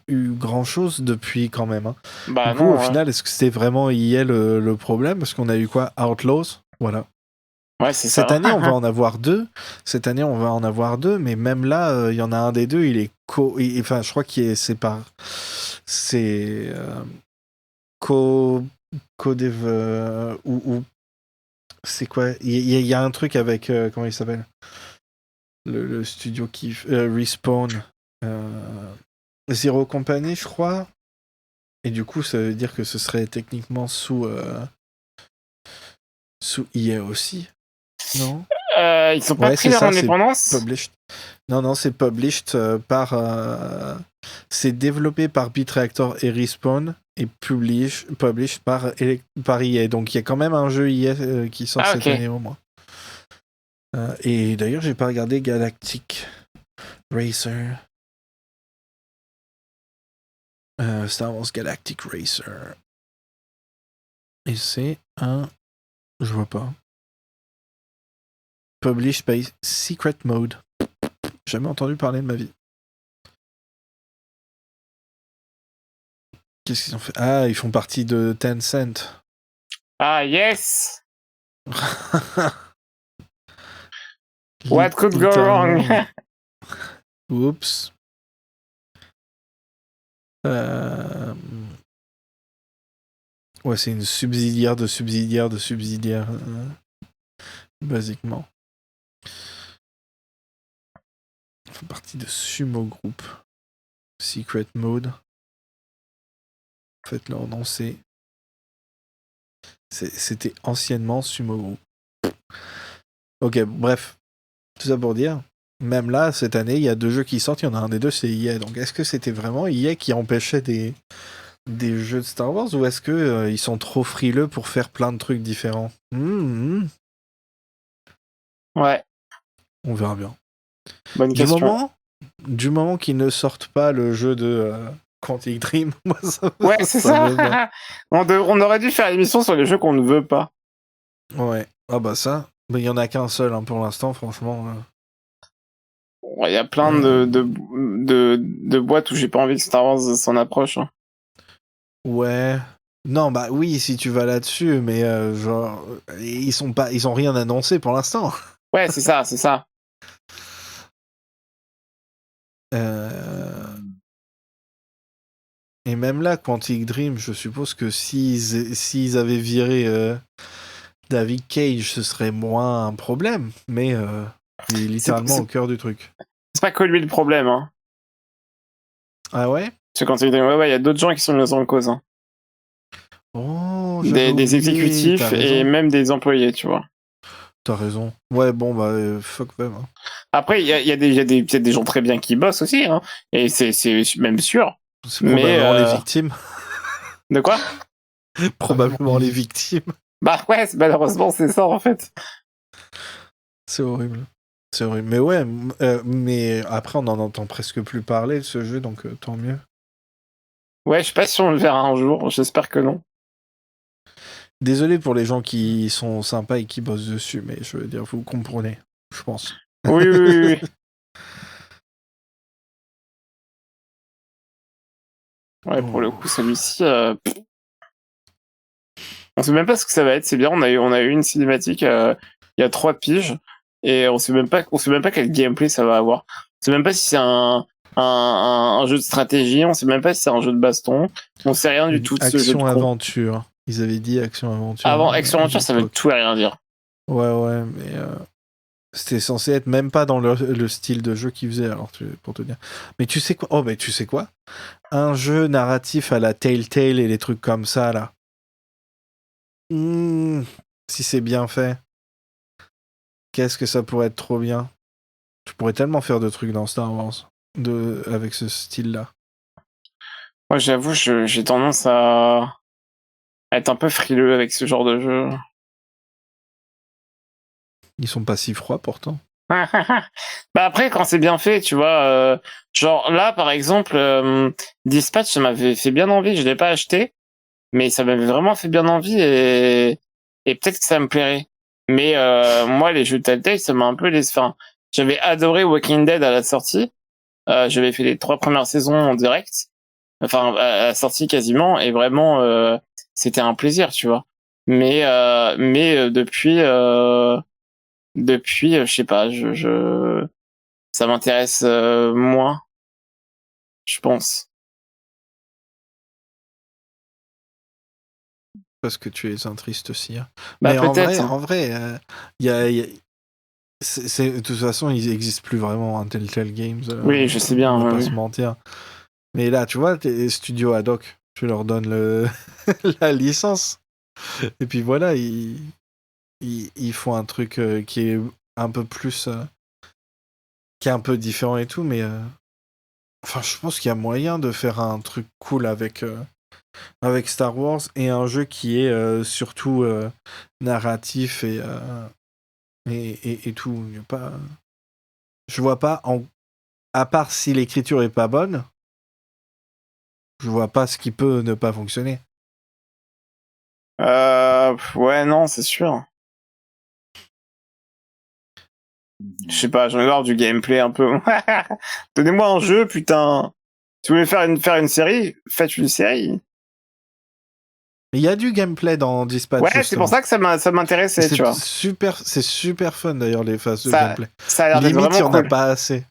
eu grand-chose depuis quand même. Hein. Bah du coup, au final, est-ce que c'était vraiment EA le problème? Parce qu'on a eu quoi? Outlaws? Voilà. Ouais, c'est Cette année, on va en avoir deux. Mais même là, il y en a un des deux, il est enfin, je crois qu'il est séparé. C'est co-dev ou c'est quoi? Il y a un truc avec comment il s'appelle? Le studio qui Respawn. Zero Company, je crois. Et du coup, ça veut dire que ce serait techniquement sous EA aussi. Non? Ils sont pas pris leur indépendance? Non, c'est published par... c'est développé par Bitreactor et Respawn et published par EA. Donc il y a quand même un jeu EA qui sort cette année au moins. Et d'ailleurs, j'ai pas regardé Galactic Racer. Star Wars Galactic Racer. Et c'est un... Je vois pas. Published by Secret Mode. Jamais entendu parler de ma vie. Qu'est-ce qu'ils ont fait? Ah, ils font partie de Tencent. Ah, yes! What could go wrong? Oups. Ouais, c'est une subsidiaire de subsidiaire de subsidiaire. Basiquement. Ils font partie de Sumo Group. Secret Mode. En fait, leur nom, c'était anciennement Sumo Group. Ok, bref. Tout ça pour dire, même là, cette année, il y a 2 jeux qui sortent. Il y en a un des deux, c'est EA. Donc, est-ce que c'était vraiment EA qui empêchait des jeux de Star Wars ou est-ce que ils sont trop frileux pour faire plein de trucs différents? Ouais, On verra bien. bonne Du question. moment qu'ils ne sortent pas le jeu de Quantic Dream, moi ça Ouais, c'est me va. ça. On aurait dû faire l'émission sur les jeux qu'on ne veut pas. Ouais. Ah bah ça. Mais il y en a qu'un seul hein, pour l'instant, franchement. Il y a plein de boîtes où j'ai pas envie que Star Wars s'en approche. Hein. Ouais. Non, bah oui, si tu vas là-dessus, mais genre ils ont rien annoncé pour l'instant. Ouais, c'est ça, c'est ça. Et même là, Quantic Dream, je suppose que s'ils avaient viré David Cage, ce serait moins un problème, mais il est littéralement au cœur du truc. C'est pas que lui le problème. Hein. Ah ouais? Parce que quand il dit, ouais, il y a d'autres gens qui sont mis en cause. Hein. Oh, Des exécutifs et même des employés, tu vois. T'as raison. Ouais, bon, bah, fuck them. Hein. Après, il y a peut-être des gens très bien qui bossent aussi, hein. Et c'est même sûr. C'est probablement les victimes. De quoi? Probablement les victimes. Bah ouais, malheureusement, c'est ça, en fait. C'est horrible. C'est horrible. Mais ouais, mais après, on n'en entend presque plus parler de ce jeu, donc tant mieux. Ouais, je sais pas si on le verra un jour, j'espère que non. Désolé pour les gens qui sont sympas et qui bossent dessus, mais je veux dire, vous comprenez, je pense. Oui. Ouais, pour le coup, celui-ci, on sait même pas ce que ça va être. C'est bien, on a eu une cinématique il y a 3 piges et on sait même pas quel gameplay ça va avoir. On sait même pas si c'est un jeu de stratégie, on sait même pas si c'est un jeu de baston. On sait rien du tout de ce jeu de con. Action-aventure. Ils avaient dit action-aventure. Avant, action-aventure, ça veut tout et rien dire. Ouais, mais c'était censé être même pas dans le style de jeu qu'ils faisaient, alors pour te dire. Mais tu sais quoi? Oh, mais tu sais quoi? Un jeu narratif à la Telltale et les trucs comme ça, là. Si c'est bien fait, qu'est-ce que ça pourrait être trop bien? Tu pourrais tellement faire de trucs dans Star Wars avec ce style-là. Moi, j'avoue, j'ai tendance à être un peu frileux avec ce genre de jeu. Ils sont pas si froids, pourtant. Bah après, quand c'est bien fait, tu vois, genre là, par exemple, Dispatch, ça m'avait fait bien envie, je l'ai pas acheté, mais ça m'avait vraiment fait bien envie et peut-être que ça me plairait. Mais moi, les jeux Telltale, ça m'a un peu laissé. Enfin, j'avais adoré Walking Dead à la sortie. J'avais fait les 3 premières saisons en direct, enfin à la sortie quasiment, et vraiment, c'était un plaisir, tu vois. Mais depuis, je sais pas, ça m'intéresse moins, je pense. Parce que tu es un triste sire. Bah Mais peut-être. en vrai, de toute façon, ils n'existent plus vraiment, un Telltale Games. Oui, je sais bien. On va pas Oui. se mentir. Mais là, tu vois, tes studios ad hoc, tu leur donnes la licence. Et puis voilà, ils font un truc qui est un peu plus... qui est un peu différent et tout, mais... Enfin, je pense qu'il y a moyen de faire un truc cool avec Star Wars et un jeu qui est surtout narratif et tout. Il y a pas... Je vois pas, à part si l'écriture est pas bonne, je vois pas ce qui peut ne pas fonctionner. Ouais, non, c'est sûr. Je sais pas, j'en ai marre du gameplay un peu. Donnez-moi un jeu, putain. Si vous voulez faire une série, faites une série. Il y a du gameplay dans Dispatch. Ouais, c'est pour ça que ça m'intéressait, tu vois. C'est super fun d'ailleurs les phases de Ça- gameplay. Ça a l'air d'être Limite, il y vraiment en a cool. pas assez.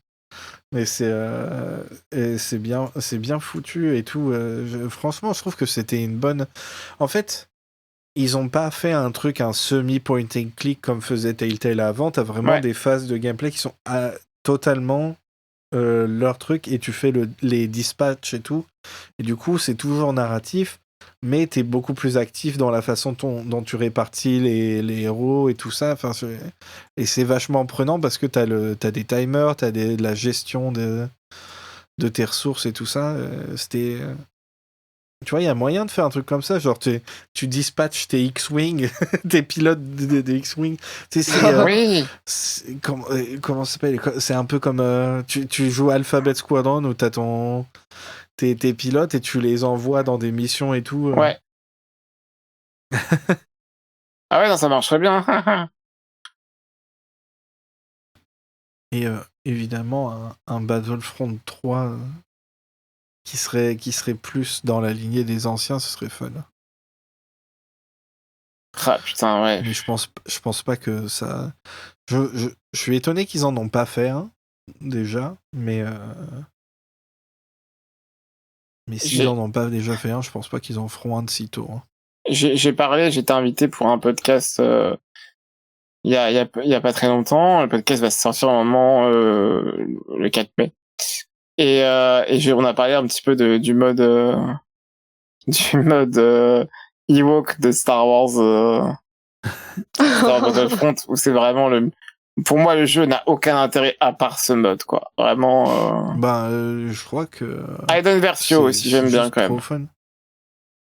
Mais c'est bien foutu et tout. Franchement, je trouve que c'était une bonne. En fait, ils ont pas fait un semi-point and click comme faisait Telltale avant. T'as vraiment Ouais. des phases de gameplay qui sont totalement leur truc et tu fais les dispatchs et tout. Et du coup, c'est toujours narratif, mais t'es beaucoup plus actif dans la façon dont tu répartis les héros et tout ça. Enfin, et c'est vachement prenant parce que t'as des timers, t'as de la gestion de tes ressources et tout ça. Tu vois, il y a moyen de faire un truc comme ça, genre tu dispatches tes X-Wing, tes pilotes des X-Wing. Tu sais, Oui. comment ça s'appelle? C'est un peu comme tu joues Alphabet Squadron où t'as tes pilotes et tu les envoies dans des missions et tout. Ouais. Ah ouais, non, ça marcherait bien. Et évidemment, un Battlefront 3 qui serait plus dans la lignée des anciens, ce serait fun. Ah putain, ouais. Mais je pense pas que ça. Je suis étonné qu'ils en ont pas fait un, déjà, mais s'ils en ont pas déjà fait un, je pense pas qu'ils en feront un de sitôt. Hein. J'étais invité pour un podcast il y a pas très longtemps. Le podcast va se sortir au moment le 4 mai. Et on a parlé un petit peu du mode Ewok de Star Wars dans Battlefront où c'est vraiment pour moi le jeu n'a aucun intérêt à part ce mode quoi. Vraiment Je crois que Aiden Versio aussi j'aime bien quand même. Trop fun.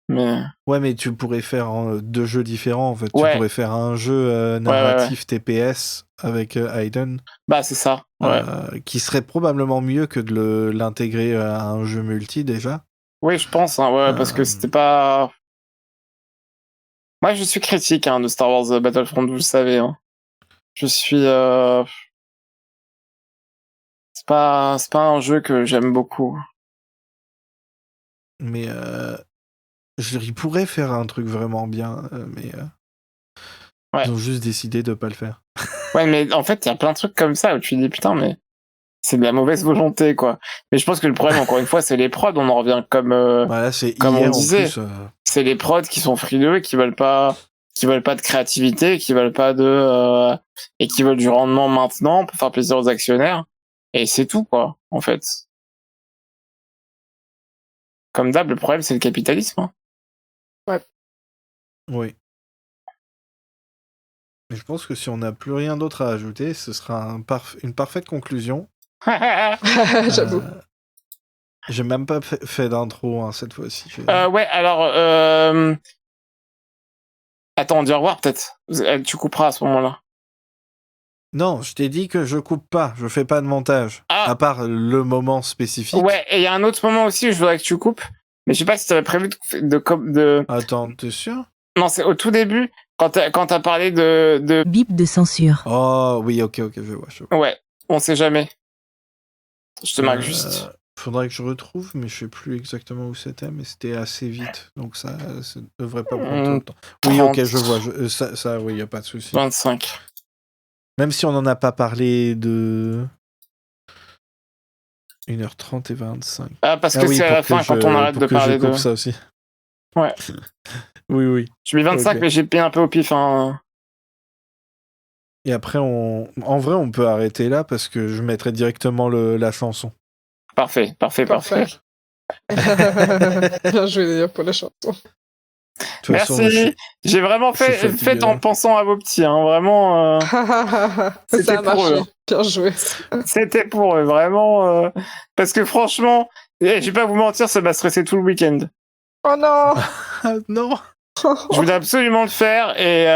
Mais ouais, mais tu pourrais faire deux jeux différents en fait. Ouais. Tu pourrais faire un jeu narratif TPS avec Aiden. Bah c'est ça. Ouais. Qui serait probablement mieux que de l'intégrer à un jeu multi déjà. Oui, je pense. Hein, ouais, parce que c'était pas. Moi, je suis critique de Star Wars Battlefront, vous le savez. Hein. Je suis. C'est pas un jeu que j'aime beaucoup. Mais il pourrait faire un truc vraiment bien, mais ouais. Ils ont juste décidé de pas le faire. Ouais, mais en fait, il y a plein de trucs comme ça où tu dis putain, mais c'est de la mauvaise volonté, quoi. Mais je pense que le problème, encore une fois, c'est les prods. On en revient comme là, c'est comme hier, on disait. En plus, c'est les prods qui sont frileux et qui veulent pas de créativité, qui veulent pas et qui veulent du rendement maintenant pour faire plaisir aux actionnaires. Et c'est tout, quoi, en fait. Comme d'hab, le problème, c'est le capitalisme. Hein. Ouais. Oui. Mais je pense que si on n'a plus rien d'autre à ajouter, ce sera une parfaite conclusion. J'avoue. J'ai même pas fait d'intro hein, cette fois-ci. Ouais, alors... Attends, on dit au revoir peut-être. Tu couperas à ce moment-là. Non, je t'ai dit que je coupe pas, je fais pas de montage. À part le moment spécifique. Ouais, et il y a un autre moment aussi où je voudrais que tu coupes. Mais je sais pas si t'avais prévu de... Attends, t'es sûr? Non, c'est au tout début, quand t'as parlé de... Bip de censure. Oh, oui, ok, je vois. Ouais, on sait jamais. Je te marque juste. Faudrait que je retrouve, mais je sais plus exactement où c'était, mais c'était assez vite, donc ça devrait pas prendre trop de temps. Oui, 30, ok, je vois. Ça, oui, y a pas de souci. 25. Même si on en a pas parlé de 1h30 et 25. Ah, parce que c'est à la fin quand on arrête de parler de... ça aussi. Ouais. Oui. Je mets 25, okay. mais j'ai payé un peu au pif. Hein. Et après, en vrai, on peut arrêter là parce que je mettrai directement la chanson. Parfait. Bien joué d'ailleurs pour la chanson. Merci. J'ai vraiment fait en pensant à vos petits. Hein. Vraiment. Ça a marché. Bien joué. C'était pour eux, vraiment. Parce que franchement, je vais pas vous mentir, ça m'a stressé tout le week-end. Oh non. Non. Je voulais absolument le faire et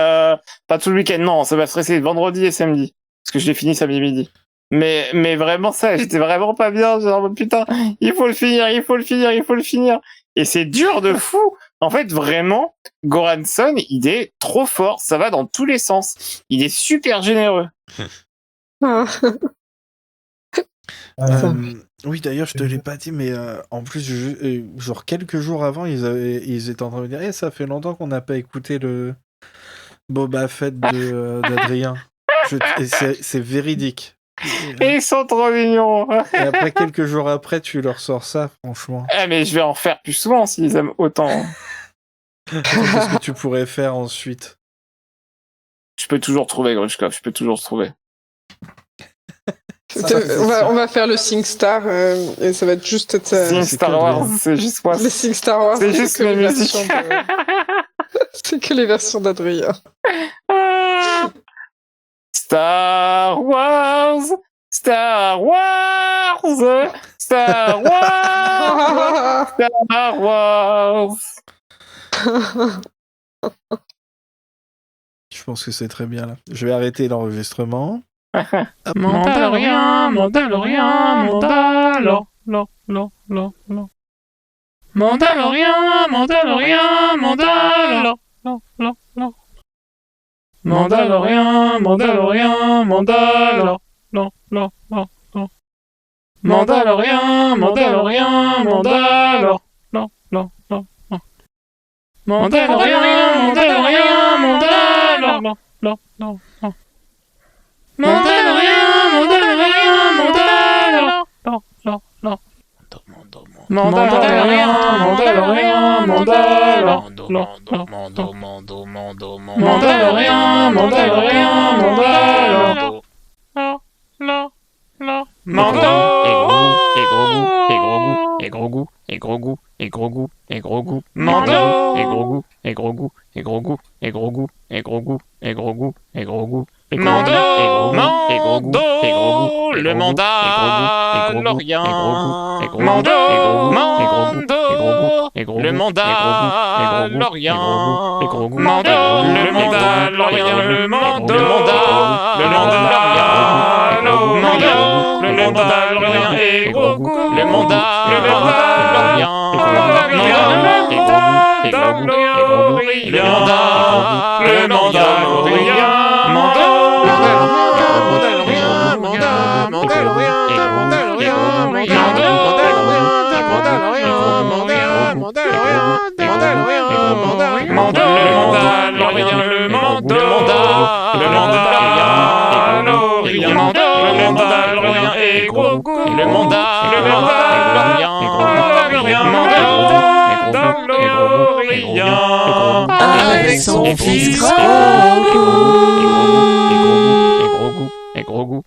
pas tout le week-end. Non, ça m'a stressé vendredi et samedi parce que je l'ai fini samedi midi. Mais vraiment ça, j'étais vraiment pas bien. Genre putain, il faut le finir. Et c'est dur de fou. En fait, vraiment, Goranson, il est trop fort. Ça va dans tous les sens. Il est super généreux. Oui, d'ailleurs, je te l'ai pas dit, mais en plus, genre quelques jours avant, ils étaient en train de me dire, ça fait longtemps qu'on n'a pas écouté le Boba Fett d'Adrien. Et c'est véridique. Et ils sont trop mignons. Et après, quelques jours après, tu leur sors ça, franchement. Mais je vais en faire plus souvent s'ils aiment autant. Qu'est-ce que tu pourrais faire ensuite? Je peux toujours trouver, Grushkov, je peux toujours trouver. On va faire le SingStar et ça va être juste... Sing Star Wars, c'est juste moi. Le SingStar Wars, c'est juste mes musiques. C'est que les versions d'Adrien. Star Wars, Star Wars, Star Wars, Star Wars. Je pense que c'est très bien là. Je vais arrêter l'enregistrement. Mandalorian, Mandalorian, Mandalorian, Mandalorian, Mandalorian, Mandalorian, Mandalorian, Mandalorian, Mandalorian, Mandalorian, Mandalorian, Mandalorian, Mandalorian, Mandalorian, Mandalorian, le Mandalorian, Mando, le Mandalorian, Mando, le Mandalorian, le Mando, le Mandalorian et Grogu, le Mandalorian, le Mandalorian, avec son fils Grogu.